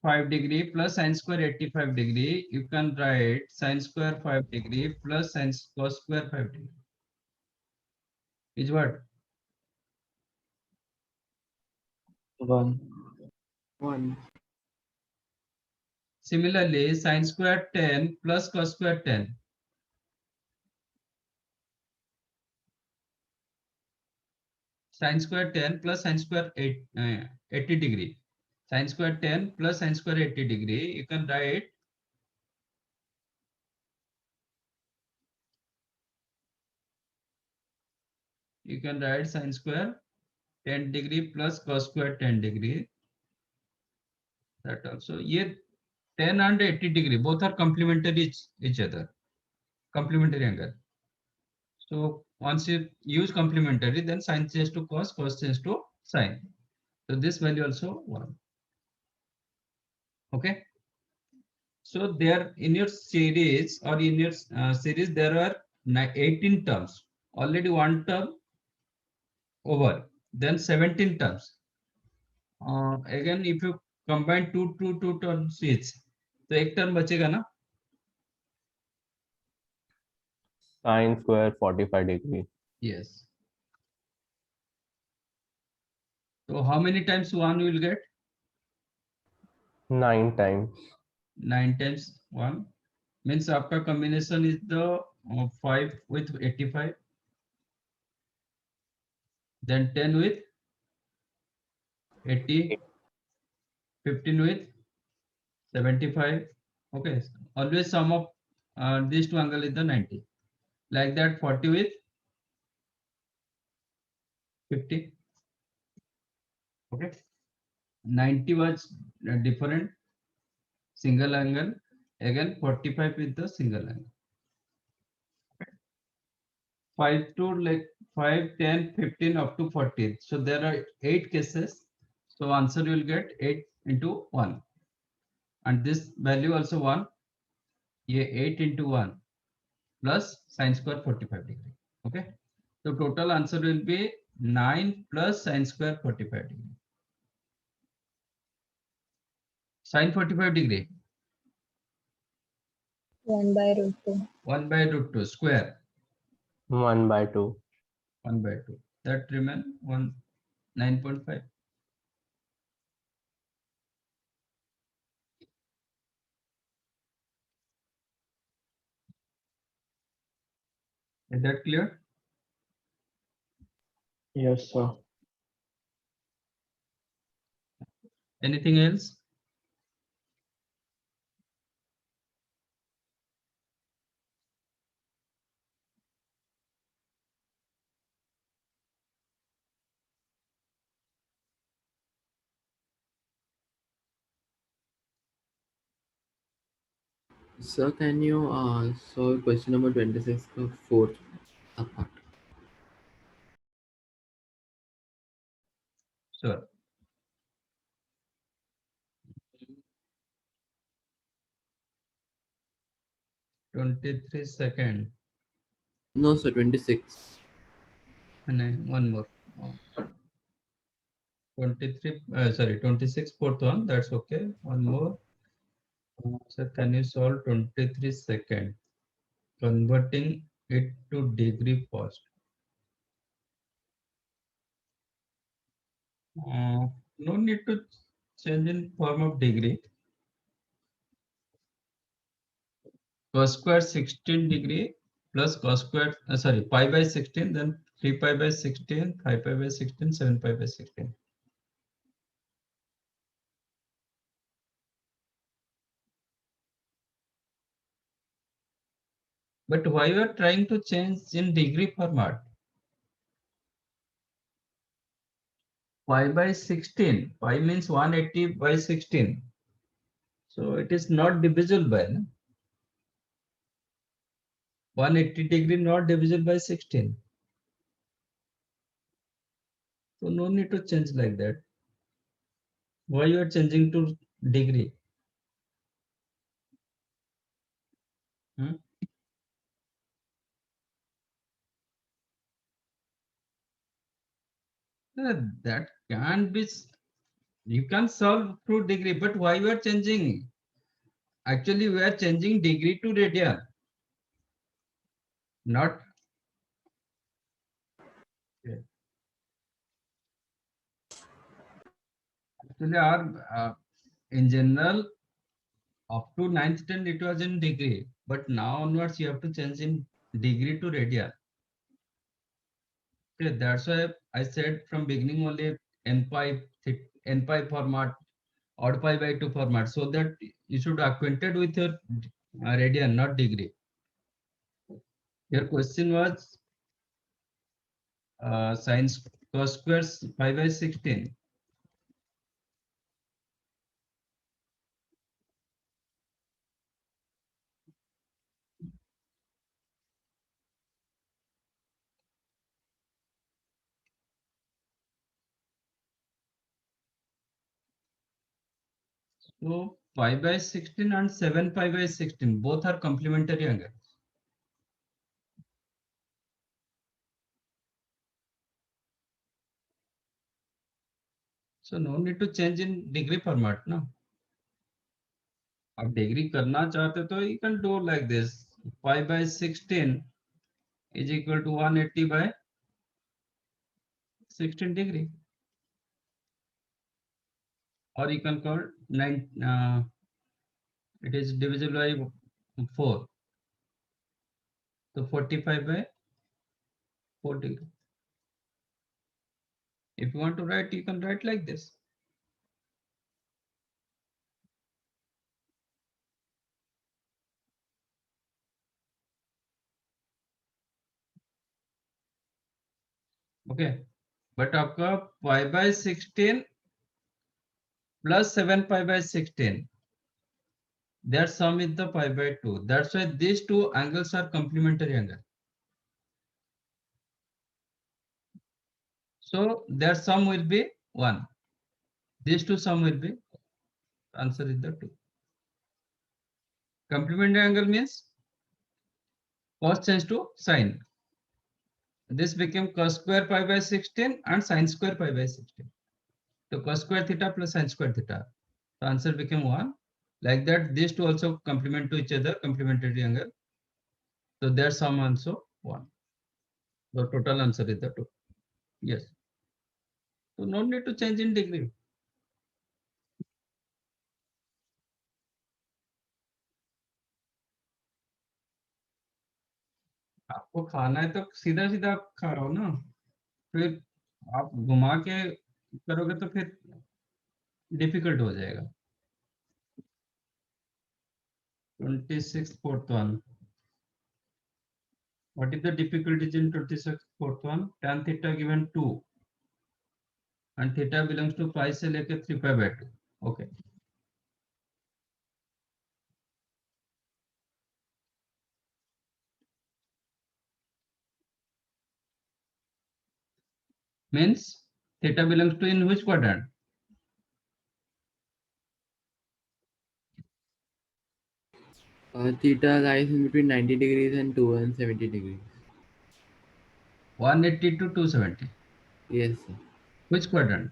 5 degree plus sine square 85 degree, you can write sine square 5 degree plus sine cos square 5 degree is what? 1. 1. Similarly, sine square 10 plus cos square 10. Sine square 10 plus sine square 80 degree. Sine square 10 plus sine square 80 degree, you can write sine square 10 degree plus cos square 10 degree. That also, ye 10 and 80 degree, both are complementary each other, complementary angle. So once you use complementary, then sine changes to cos, cos changes to sine. So this value also 1. Okay. So there in your series or in your series, there are 18 terms. Already one term over, then 17 terms. Again, if you combine two terms each, तो एक term बचेगा ना? Sine square 45 degree. Yes. So how many times 1 you will get? 9 times. 9 times 1 means आपका combination is the 5 with 85, then 10 with 80, 15 with 75. Okay, always sum of these two angle is the 90. Like that, 40 with 50. Okay, 90 was different single angle. Again, 45 with the single angle. 5 to like 5, 10, 15 up to 40. So there are 8 cases. So answer you will get 8 into 1. And this value also 1. Yeah, 8 into 1 plus sine square 45 degree. Okay. So total answer will be 9 plus sine square 45 degree. Sine 45 degree. 1 by root 2. 1 by root 2 square. 1 by 2. 1 by 2. That remain 9.5. Is that clear? Yes, sir. Anything else? Sir, can you solve question number 26, the fourth part? Sure. 23 second. No, sir, 26. And then one more. 23, sorry, 26 fourth one, that's okay. One more. So can you solve 23 second? Converting it to degree first. No need to change in form of degree. Cos square 16 degree plus cos square, sorry, pi by 16, then 3 pi by 16, 5 pi by 16, 7 pi by 16. But why you are trying to change in degree format? Pi by 16, pi means 180 by 16. So it is not divisible by, no? 180 degree not divisible by 16. So no need to change like that. Why you are changing to degree? Hmm? That can be, you can solve through degree, but why you are changing? Actually, we are changing degree to radian, not. Okay. Actually, our in general, up to 9th 10th it was in degree, but now onwards you have to change in degree to radian. Okay, that's why I said from beginning only n pi n pi format, odd pi by 2 format, so that you should acquainted with your radian, not degree. Your question was sine cos square pi by 16. So pi by 16 and 7 pi by 16, both are complementary angles. So no need to change in degree format, no. आप degree करना चाहते तो you can do like this. Pi by 16 is equal to 180 by 16 degree. Or you can call 9, it is divisible by 4. So 45 by 4 degree. If you want to write, you can write like this. Okay. But आपका pi by 16 plus 7 pi by 16. Their sum is the pi by 2. That's why these two angles are complementary angle. So their sum will be 1. These two sum will be, answer is the 2. Complementary angle means cos change to sine. This became cos square pi by 16 and sine square pi by 16. So cos square theta plus sine square theta. So answer became 1. Like that, these two also complement to each other, complementary angle. So their sum also 1. The total answer is the 2. Yes. So no need to change in degree. आपको खाना है तो सीधा सीधा आप खाओ ना, फिर आप घुमा के करोगे तो फिर डिफिकल्ट हो जाएगा. 26 fourth one. What is the difficulties in 26 fourth one? Tan theta given 2 and theta belongs to pi से लेके 3 pi by 2. Okay. Means theta belongs to in which quadrant? Theta lies in between 90 degrees and 270 degrees. 180 to 270. Yes, sir. Which quadrant?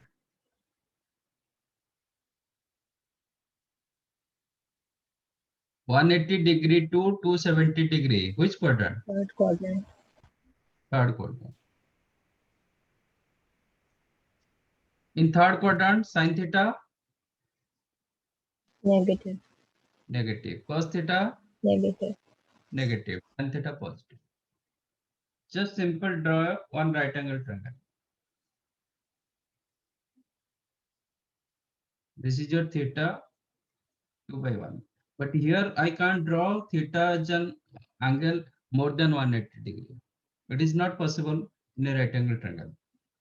(180 degree to 270 degree. Which quadrant? Third quadrant. Third quadrant. In third quadrant, sin theta Negative. negative, cos theta Negative. negative, tan theta positive. Just simple draw one right angle triangle. This is your theta 2/1. But here I can't draw theta as an angle more than 180 degree. It is not possible in a right angle triangle.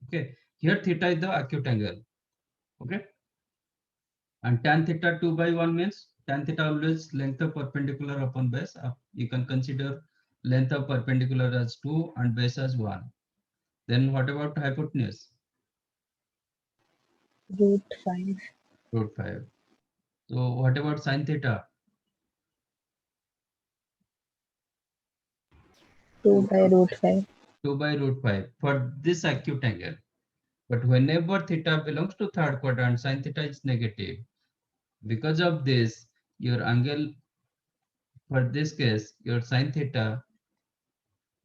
Okay. Here theta is the acute angle. Okay. And tan theta 2/1 means tan theta always length of perpendicular upon base. You can consider length of perpendicular as 2 and base as 1. Then what about hypotenuse? Root 5. Root 5. So what about sin theta? 2 by root 5. 2 by root 5 for this acute angle. But whenever theta belongs to third quadrant, sin theta is negative. Because of this, your angle for this case, your sin theta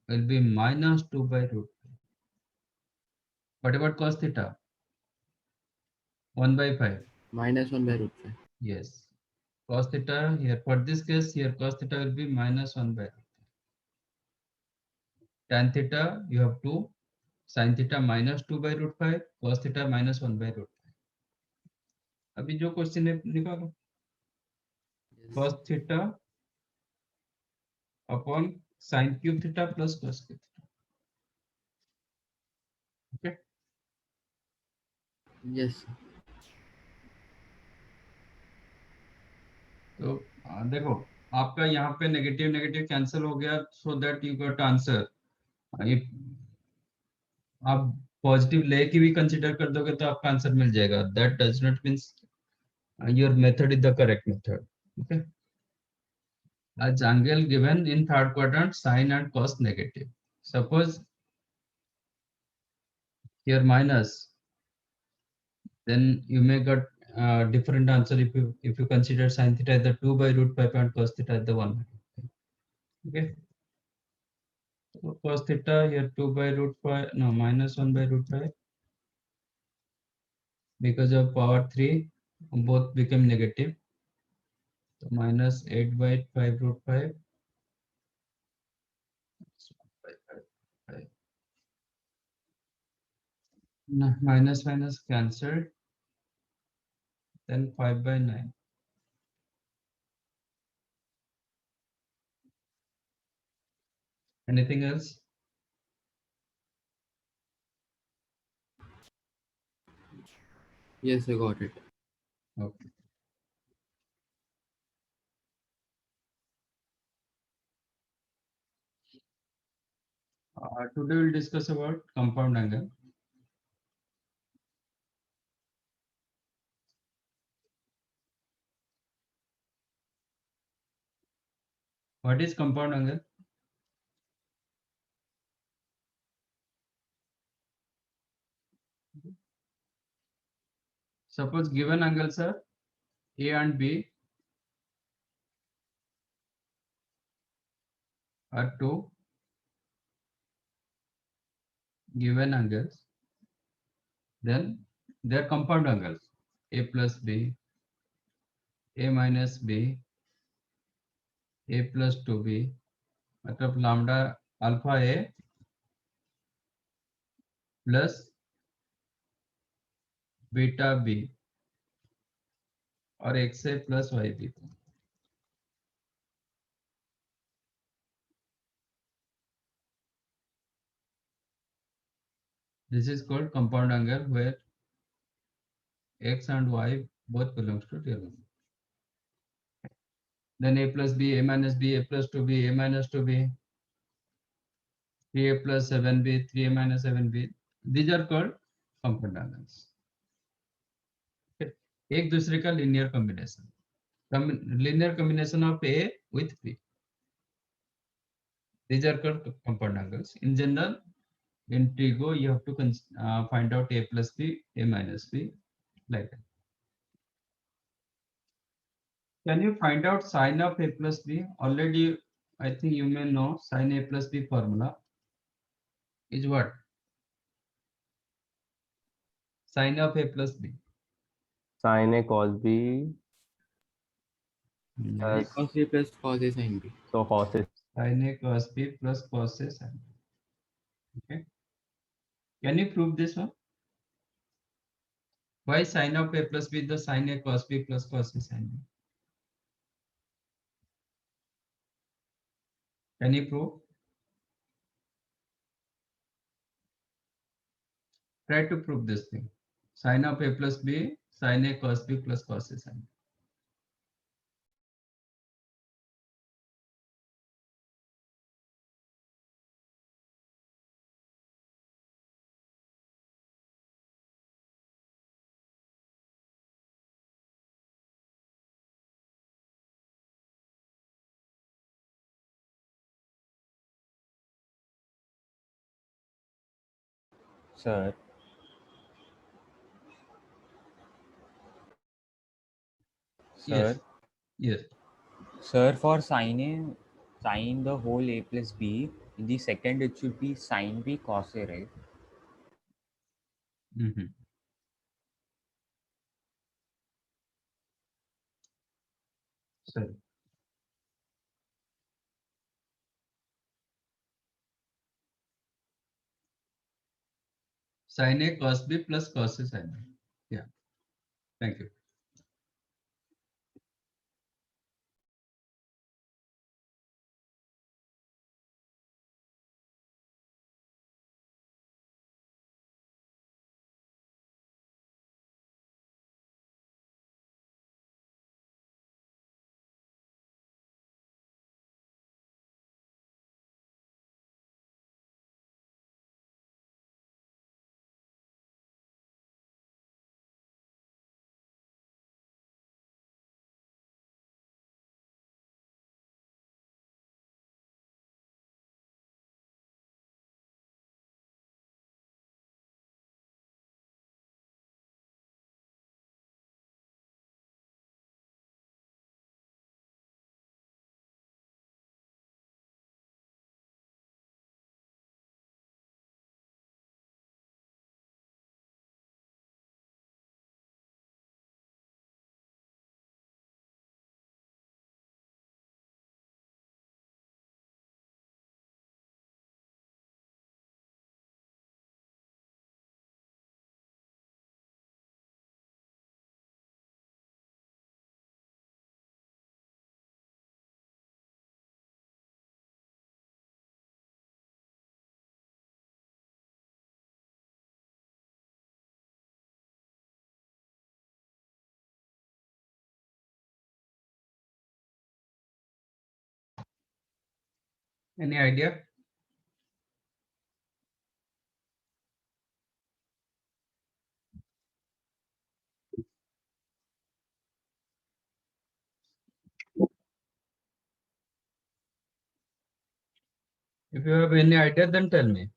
will be minus 2 by root 5. What about cos theta? 1 by 5. Minus 1 by root 5. Yes. Cos theta here, for this case, here cos theta will be minus 1 by root 5. Tan theta, you have 2. Sin theta minus 2 by root 5. Cos theta minus 1 by root 5. अभी जो question है निकालो. Cos theta upon sin cube theta plus cos cube theta. Okay. Yes, sir. तो देखो आपका यहाँ पे negative negative cancel हो गया, so that you got answer. आप पॉजिटिव लेके भी कंसीडर कर दोगे तो आपका आंसर मिल जाएगा. That does not means your method is the correct method. Okay. As angle given in third quadrant, sin and cos negative. Suppose here minus, then you may get different answer if you consider sin theta as the 2 by root 5 and cos theta as the 1 by root 5. Okay. So cos theta here 2 by root 5, no, minus 1 by root 5. Because of power 3, both become negative. So minus 8 by 5 root 5. No, minus minus cancelled. Then 5 by 9. Anything else? Yes, I got it. Okay. Today we'll discuss about compound angle. What is compound angle? Suppose given angles are A and B are two given angles, then they are compound angles. A plus B, A minus B, A plus 2B, मतलब lambda alpha A plus beta B और XA plus YB. This is called compound angle where X and Y both belongs to real number. Then A plus B, A minus B, A plus 2B, A minus 2B, 3A plus 7B, 3A minus 7B. These are called compound angles. एक दूसरे का linear combination. linear combination of A with B. These are called compound angles. In general, in trigo, you have to find out A plus B, A minus B, like that. Can you find out sine of A plus B? Already, I think you may know sine A plus B formula is what? Sine of A plus B. Sin A cos B. Yes. Cos A plus cos A sin B. So cos A. Sin A cos B plus cos A sin B. Okay. Can you prove this one? Why sine of A plus B is the sin A cos B plus cos A sin B? Can you prove? Try to prove this thing. Sin of A plus B, sin A cos B plus cos A sin B. Sir, Yes. sir, Yes. sir, for sin A, sin the whole A plus B, in the second it should be sin B cos A, right? Mm-hmm. Sorry. Sin A cos B plus cos A sin B. Yeah. Thank you. Any idea? If you have any idea, then tell me.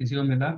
किसी को मिला?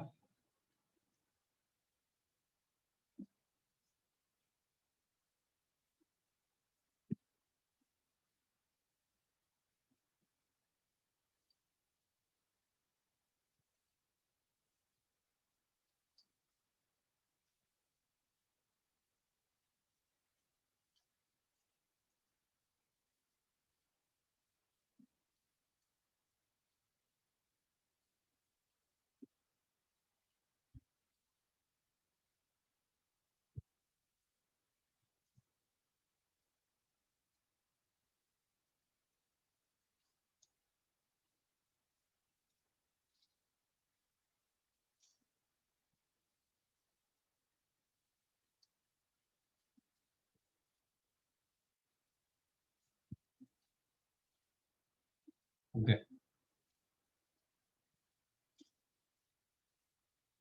Okay.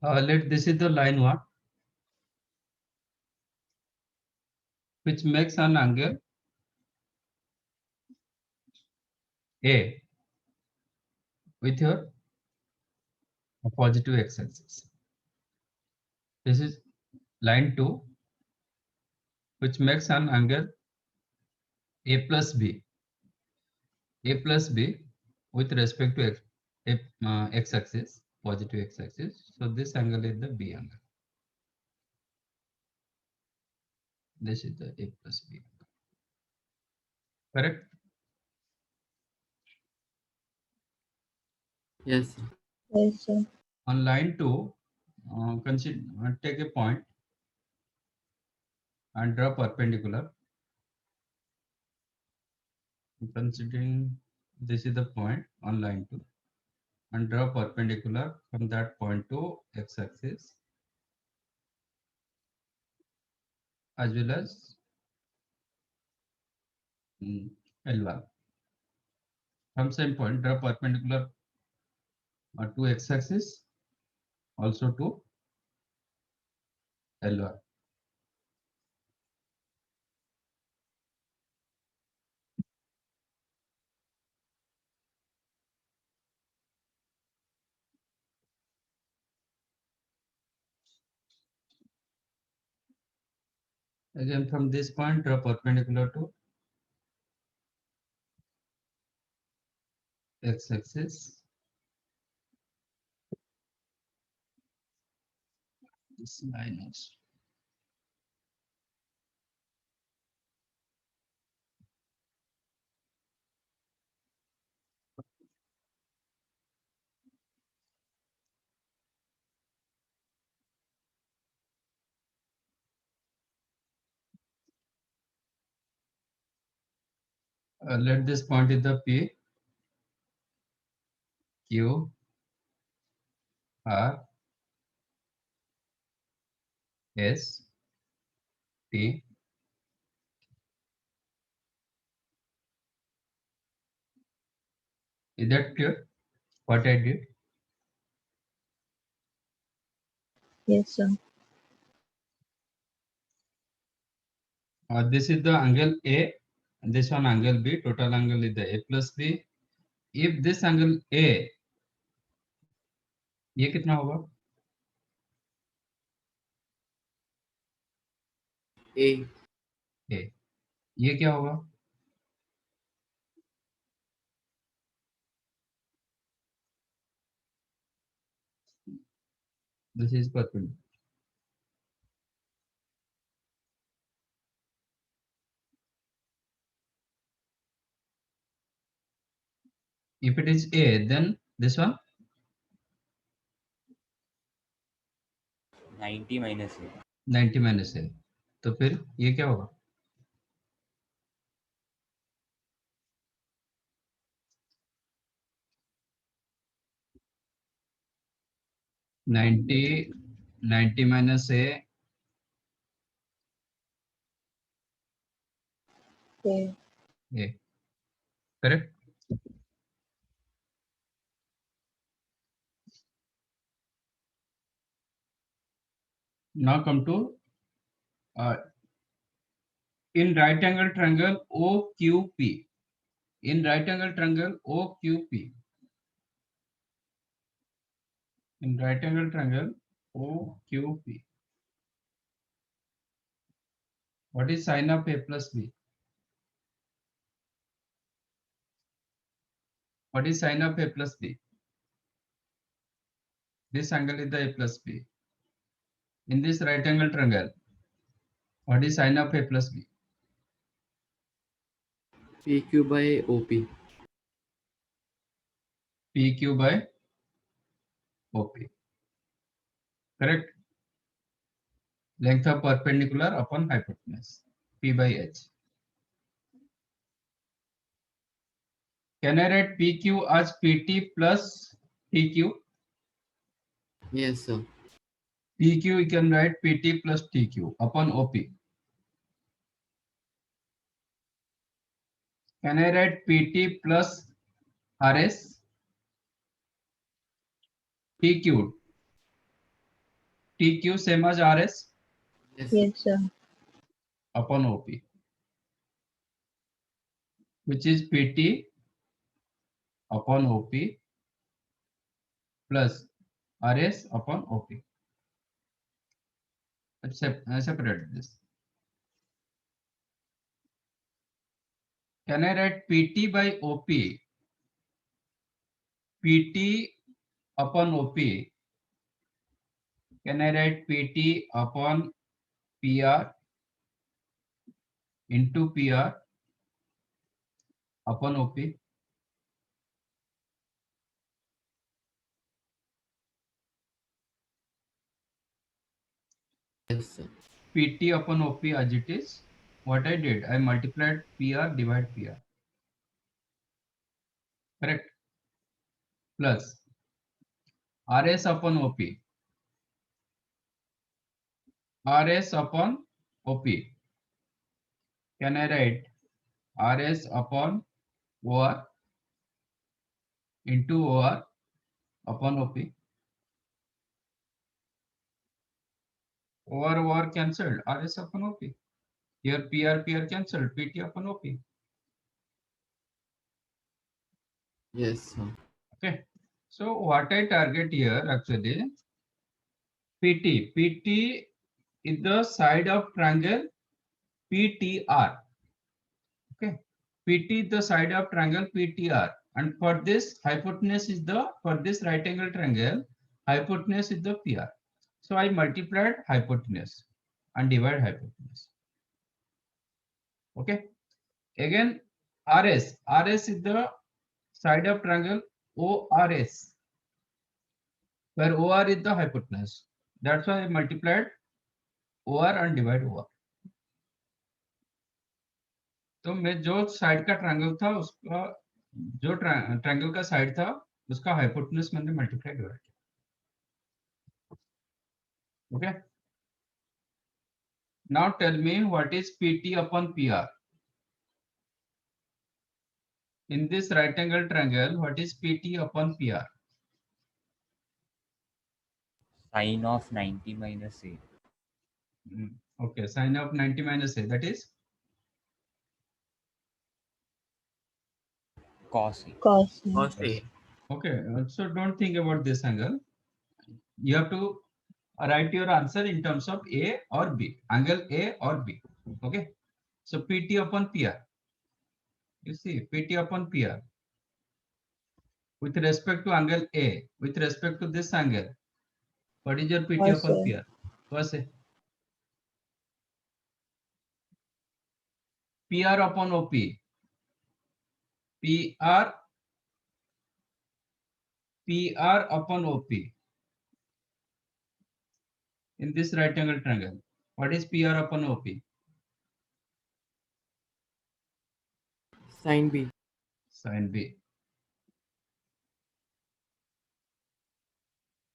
Let this is the line one, which makes an angle A with your positive x-axis. This is line 2, which makes an angle A plus B with respect to x-axis, positive x-axis. So this angle is the B angle. This is the A plus B. Correct? Yes, sir. Yes, sir. On line 2, consider take a point and draw perpendicular. Considering this is the point on line 2, and draw perpendicular from that point to x-axis as well as L1. From same point, draw perpendicular to x-axis, also to L1. Again, from this point, draw perpendicular to x-axis. This line also. Let this point is the P, Q, R, S, T. Is that clear? What I did? Yes, sir. This is the angle A, and this one angle B. Total angle is the A plus B. If this angle A, ये कितना होगा? A. A. ये क्या होगा? This is perpendicular. If it is A, then this one 90 minus A. 90 minus A. तो फिर ये क्या होगा? ninety minus A. A. A. Correct? Now come to in right angle triangle OQP. In right angle triangle OQP, In right angle triangle OQP. What is sine of A plus B? What is sine of A plus B? This angle is the A plus B. In this right angle triangle, what is sine of A plus B? PQ by OP. PQ by OP. Correct? Length of perpendicular upon hypotenuse. P by H. Can I write PQ as PT plus TQ? Yes, sir. PQ you can write PT plus TQ upon OP. Can I write PT plus RS? TQ. TQ same as RS Yes, sir. Yes, sir. upon OP, which is PT upon OP plus RS upon OP. Let's separate this. Can I write PT by OP? PT upon OP. Can I write PT upon PR into PR upon OP? Yes, sir. PT upon OP as it is. What I did, I multiplied PR divide PR. Correct? Plus RS upon OP. RS upon OP. Can I write RS upon OR into OR upon OP? OR cancelled. RS upon OP. Here PR cancelled. PT upon OP. Yes, sir. Okay. So what I target here actually PT. PT is the side of triangle PTR. Okay. PT is the side of triangle PTR. And for this hypotenuse is the, for this right angle triangle, hypotenuse is the PR. So I multiplied hypotenuse and divide hypotenuse. Okay. Again, RS. RS is the side of triangle ORS, where OR is the hypotenuse. That's why I multiplied OR and divide OR. तो मैं जो side का triangle था उसका जो triangle का side था उसका हाइपोटेन्यूज मैंने मल्टीप्लाई डिवाइड किया. Okay, now tell me what is PT upon PR. In this right angle triangle, what is PT upon PR? Sine of 90 minus A. Okay, sine of 90 minus A, that is Cos A. Cos. Cos A. okay. So don't think about this angle. You have to write your answer in terms of A or B, angle A or B. Okay, so PT upon PR. You see, PT upon PR with respect to angle A, with respect to this angle, what is your PT Cos upon A. PR? Cos A. PR upon OP. PR upon OP. In this right angle triangle, what is PR upon OP? Sin B. Sin B.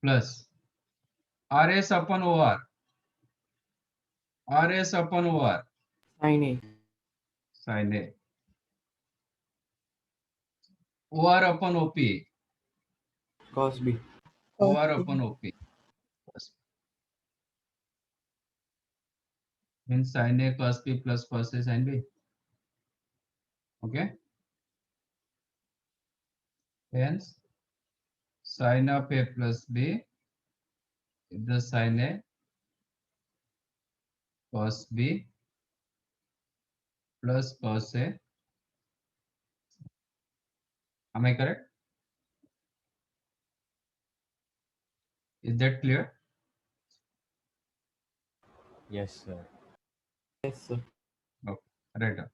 Plus RS upon OR. RS upon OR. Sin A. Sin A. OR upon OP. Cos B. OR Cos B. upon OP. Means sin A cos B plus cos A sin B. Okay. Hence, sin of A plus B the sin A cos B plus cos A. Am I correct? Is that clear? Yes, sir. Yes, sir. Okay, right.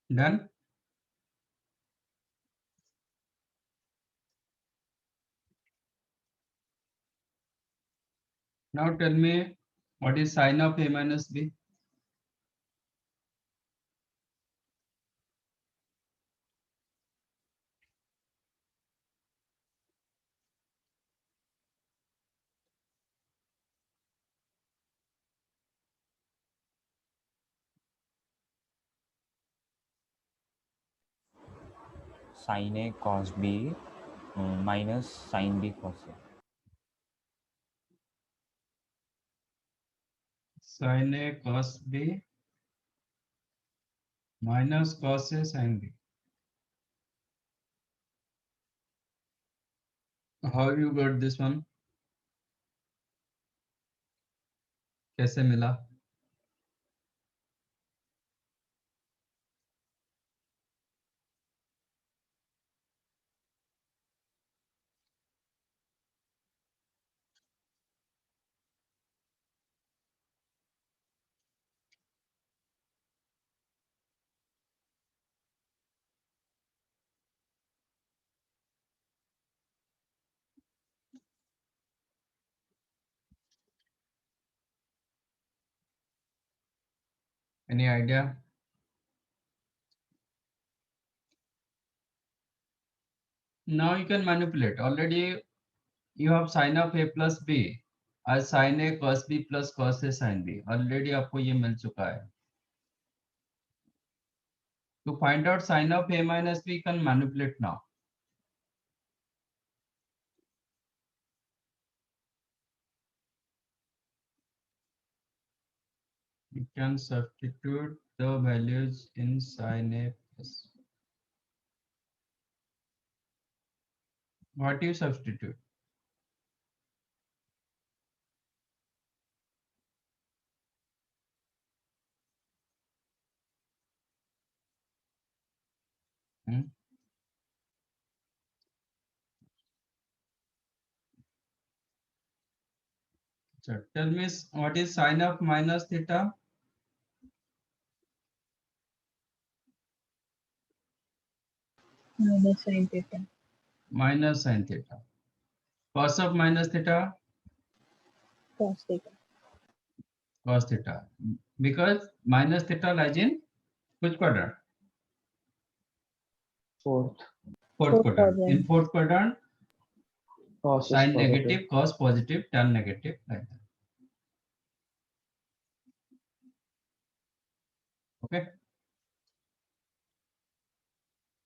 Done? Now tell me what is sin of A minus B? Sin A cos B minus sin B cos A. Sin A cos B minus cos A sin B. How you got this one? कैसे मिला? Any idea? Now you can manipulate. Already you have sin of A plus B as sin A cos B plus cos A sin B. Already आपको ये मिल चुका है. To find out sin of A minus B, you can manipulate now. You can substitute the values in sin A plus. What do you substitute? Tell me what is sine of minus theta? Minus sin theta. Minus sine theta. Cos of minus theta? Cos theta. Cos theta. Because minus theta lies in which quadrant? Fourth. Fourth Fourth quadrant. In quadrant. fourth quadrant, Cos is sine positive. negative, cos positive, tan negative, like that. Okay.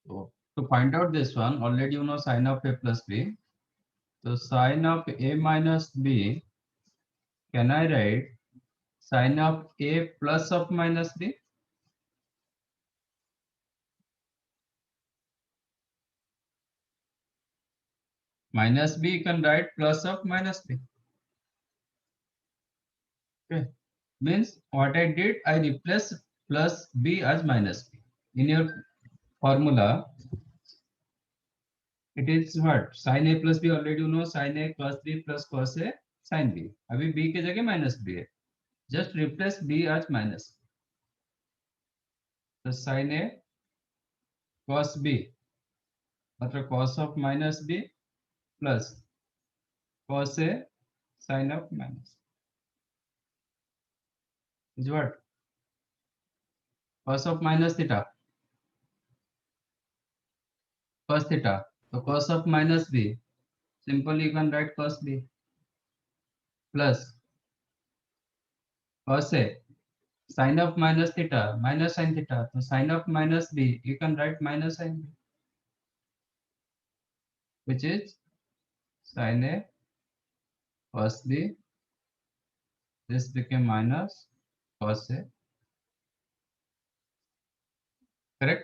So to find out this one, already you know sine of a plus b. So sine of a minus b, can I write sine of a plus of minus b? Minus b, you can write plus of minus b. Okay. Means what I did, I replaced plus b as minus b. In your formula, it is what? Sin a plus b, already you know sin a cos b plus cos a sin b. अभी b के जगह minus b है. Just replace b as minus. So sin a cos b, मतलब cos of minus b plus cos a sin of minus. Is what? Cos of minus theta. Cos theta. So cos of minus b. Simply you can write cos b plus cos a sin of minus theta minus sin theta. So sin of minus b, you can write minus sin b, which is sin a cos b. This became minus cos a. Correct?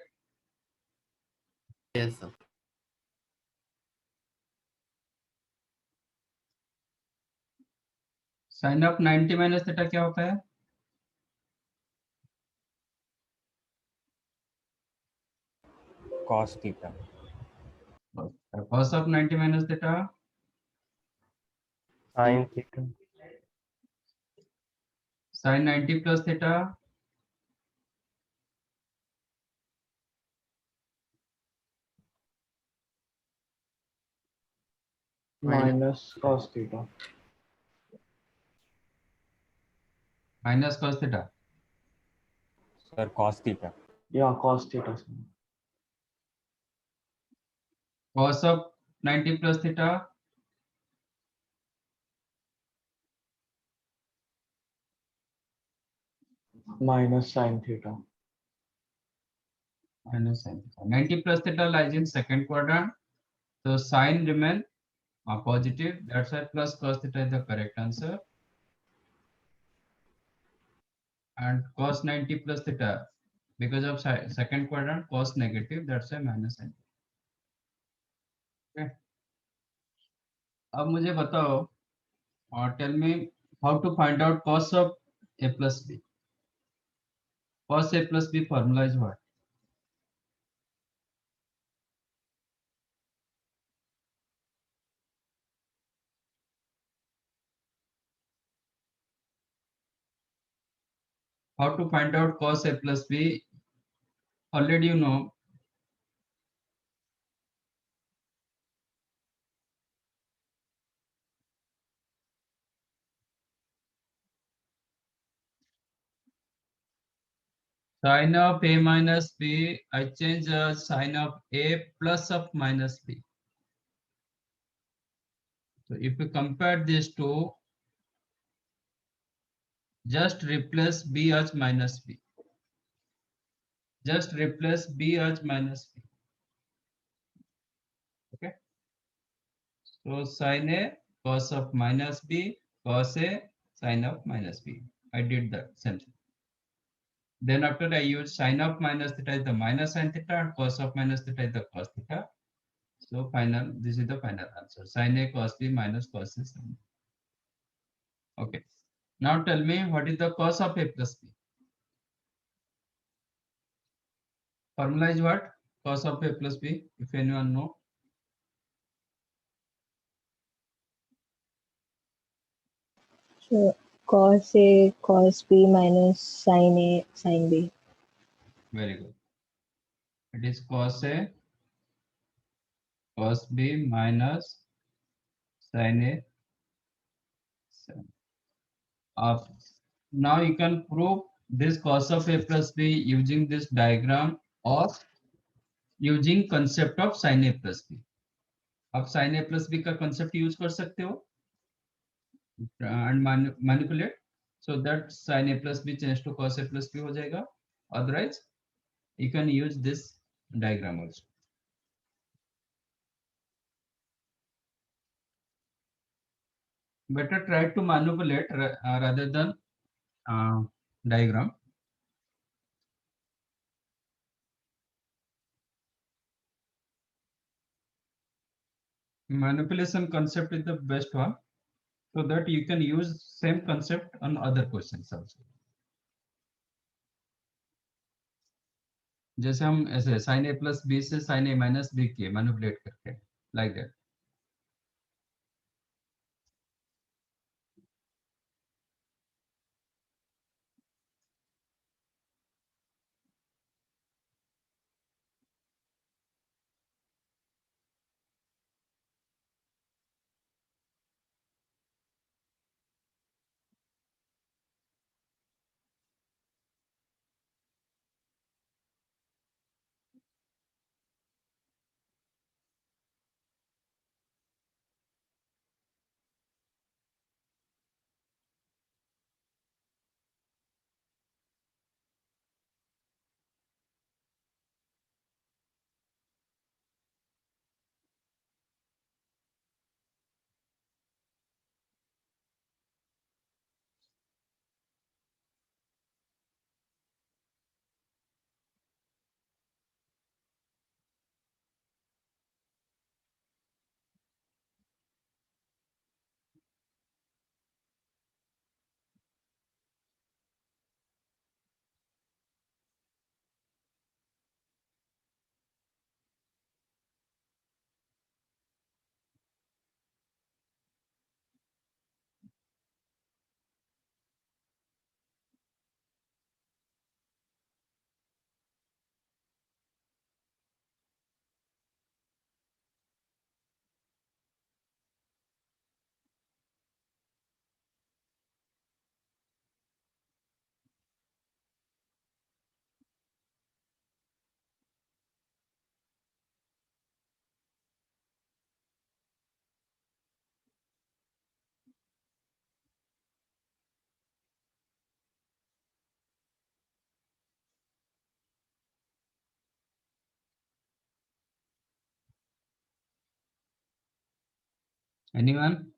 Yes, sir. Sin of 90 minus theta क्या होता है? Cos theta. Cos of 90 minus theta Sin theta. sin 90 plus theta Minus cos theta. minus cos theta. Sir, cos theta. Yeah, cos theta. Cos of 90 plus theta Minus sin theta. minus sin theta. 90 plus theta lies in second quadrant. So sin remain positive. That's why plus cos theta is the correct answer. And cos 90 plus theta, because of second quadrant, cos negative. That's why minus sin. Okay. अब मुझे बताओ और tell me how to find out cos of a plus b. Cos a plus b formula is what? How to find out cos a plus b? Already you know. Sin of a minus b, I change sin of a plus of minus b. So if you compare these two, just replace b as minus b. Just replace b as minus b. Okay. So sin a cos of minus b, cos a sin of minus b. I did that same thing. Then after I use sin of minus theta is the minus sin theta and cos of minus theta is the cos theta. So final, this is the final answer. Sin a cos b minus cos a sin a. Okay. Now tell me what is the cos of a plus b? Formula is what? Cos of a plus b, if anyone know. So cos A, cos B minus sin A, sin B. Very good. It is cos A, cos B minus sin A. Sin. Now you can prove this cos of A plus B using this diagram or using concept of sin A plus B. आप sin A plus B का concept use कर सकते हो and manipulate so that sin A plus B change to cos A plus B हो जाएगा. Otherwise, you can use this diagram also. Better try to manipulate rather than diagram. Manipulation concept is the best one so that you can use same concept on other questions also. जैसे हम ऐसे sin A plus B से sin A minus B किए manipulate करके like that. Anyone?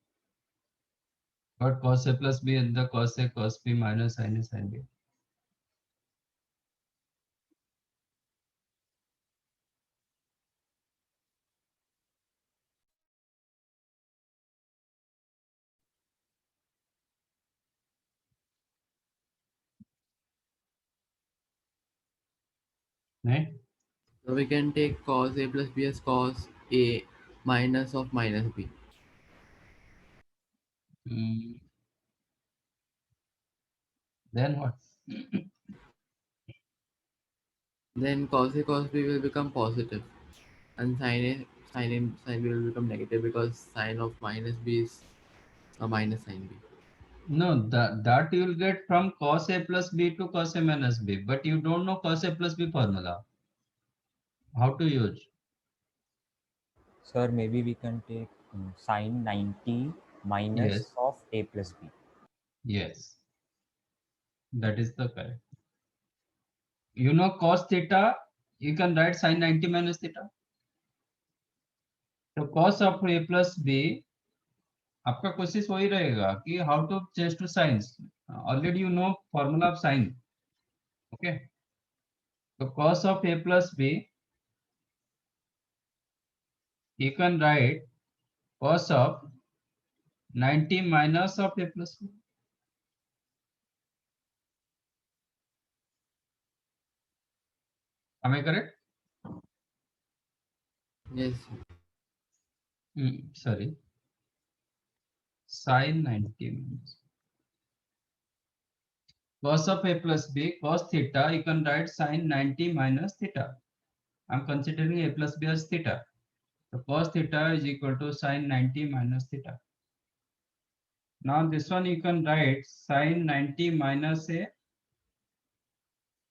Got cos A plus B and the cos A cos B minus sin A sin B. Right? So we can take cos A plus B as cos A minus of minus B. Then what? Then cos A cos B will become positive, and sin B will become negative because sin of minus B is a minus sin B. No, that you will get from cos A plus B to cos A minus B, but you don't know cos A plus B formula. How to use? Sir, maybe we can take sine 90 minus Yes. of A plus B. Yes. That is the correct. You know cos theta, you can write sin 90 minus theta. So cos of A plus B, आपका कोशिश वही रहेगा कि how to change to sines. Already you know formula of sine. Okay, तो cos of A plus B, you can write cos of 90 minus of A plus B. Am I correct? Yes. Sorry. Sin 90 minus. cos of a plus b, cos theta, you can write sine 90 minus theta. I'm considering a plus b as theta. So cos theta is equal to sine 90 minus theta. Now this one you can write sine 90 minus a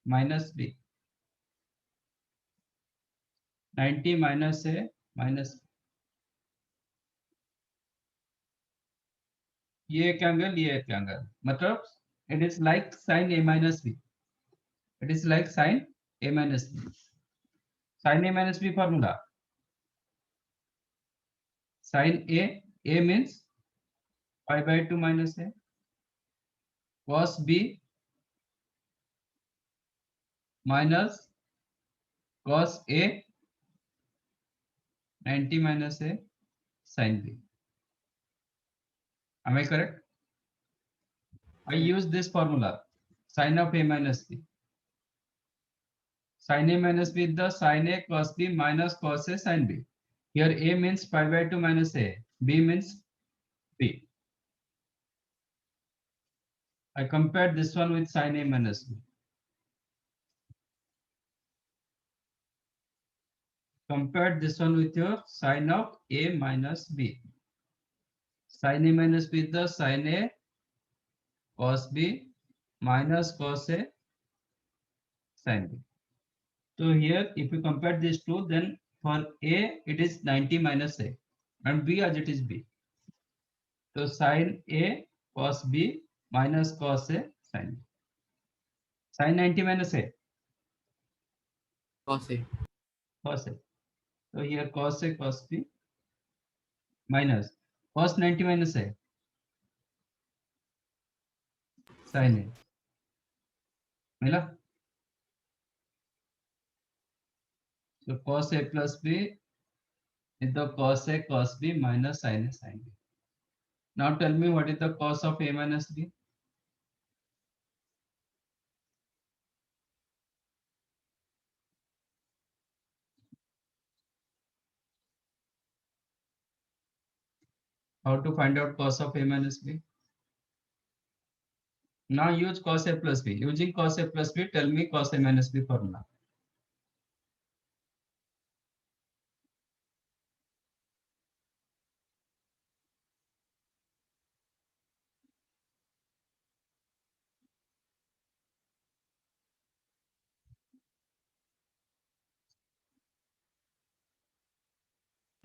minus b. 90 minus a minus b. ये एक angle, ये एक angle, मतलब it is like sine a minus b. It is like sine a minus b. Sine a minus b formula. Sine a means pi by 2 minus a. Cos b minus cos a 90 minus a sin b. Am I correct? I use this formula, sin of a minus b. Sin a minus b is the sin a cos b minus cos a sin b. Here a means pi by 2 minus a, b means b. I compared this one with sin a minus b. Compared this one with your sin of a minus b. Sin a minus b is the sin a cos b minus cos a sin b. So here, if you compare these two, then for a it is 90 minus a, and b as it is b. So sin a cos b minus cos a sin b. Sin 90 minus a, Cos A. cos a. So here cos a cos b minus cos 90 minus a, sin a. मिला? So cos a plus b is the cos a cos b minus sin a sin b. Now tell me what is the cos of a minus b? How to find out cos of a minus b? Now use cos a plus b. Using cos a plus b, tell me cos a minus b formula.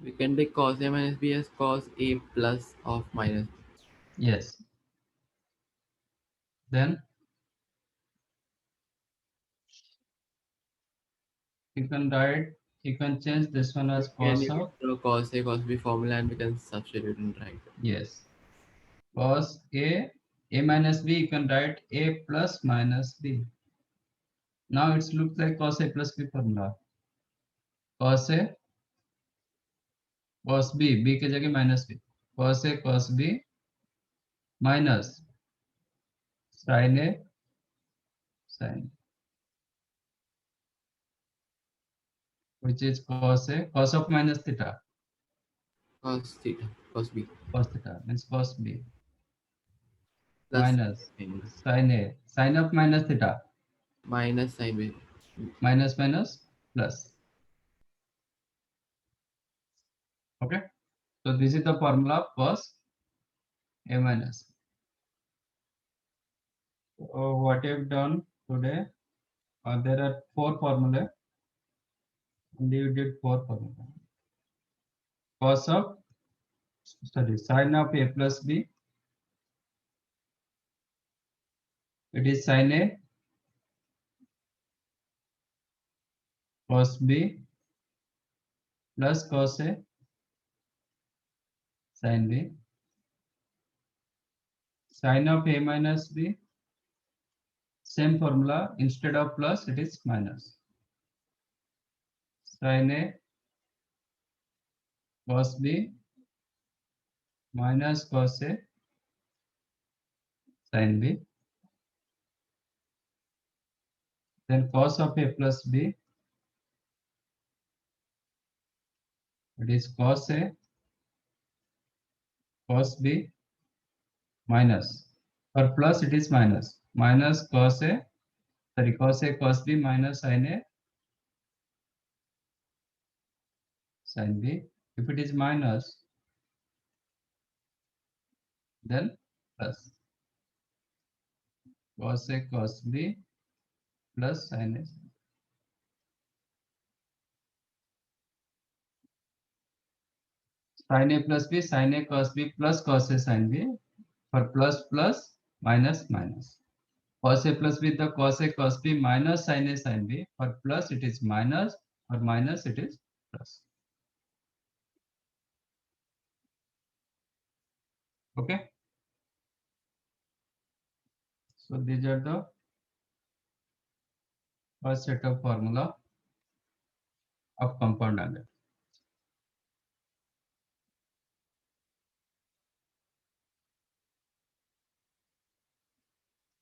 We can take cos A minus B as cos A plus of minus B. Yes. Then you can write, you can change this one as We can cos use of, the cos A cos B formula and we can substitute and write. yes, cos a minus b, you can write a plus minus b. Now it looks like cos a plus b formula. Cos a cos b के जगह minus b. Cos a cos b minus sin a sin, which is cos a cos of minus theta. Cos theta, cos B. Cos theta means cos b Plus minus sin sin a sin of minus theta minus sin B. minus minus plus. Okay, so this is the formula of cos a minus. So what I've done today, there are 4 formulae, and you did 4 formulae. Cos of, sorry, sin of a plus b, it is sin a cos b plus cos a sin b. Sin of a minus b, same formula, instead of plus it is minus. Sin a cos b minus cos a sin b. Then cos of a plus b, it is cos a cos b minus, or plus it is minus minus cos A, sorry, cos A cos B minus sin A sin B. If it is minus, then plus cos A cos B plus sin A. Sin A plus B, sin A cos B plus cos A sin B. For plus plus minus minus. Cos A plus B the cos A cos B minus sin A sin B. For plus it is minus, or minus it is plus. Okay. So these are the first set of formula of compound angle.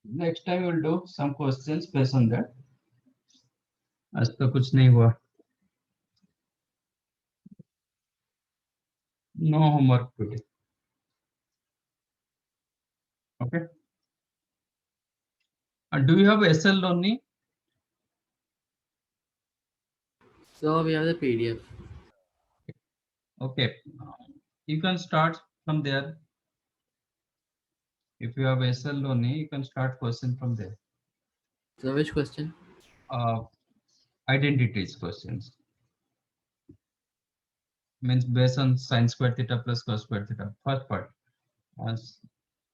Next time we'll do some questions based on that. आज तो कुछ नहीं हुआ. No homework today. Okay. Do you have SL only? So we have the PDF. Okay. You can start from there. If you have SL only, you can start question from there. So which question? Identities questions. Means based on sin square theta plus cos square theta. First part.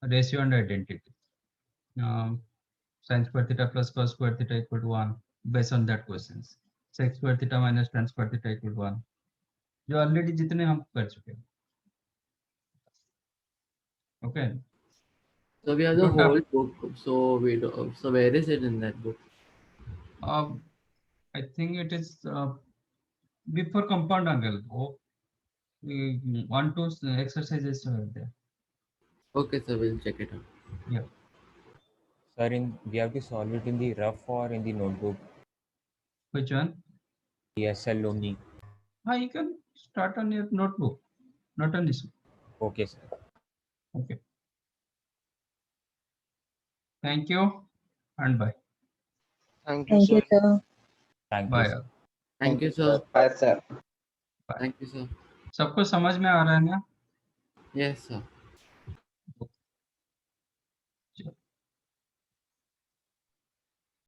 Ratio and identity. Sin square theta plus cos square theta equal to 1. Based on that questions. Sec square theta minus tan square theta equal to 1. जो already जितने हम कर चुके हैं. Okay. So we have the Good. whole book. So we do, so where is it in that book? I think it is before compound angle. Oh, 1, 2 exercises are there. Okay, so we'll check it out. Yeah. Sir, we have to solve it in the rough or in the notebook. Which one? The SL only. You can start on your notebook, not on this. Okay, sir. Okay. Thank you and bye. Thank you, sir. Thank you, Bye. sir. Thank you, sir. Bye, sir. Thank you, sir. सबको समझ में आ रहा है ना? Yes, sir.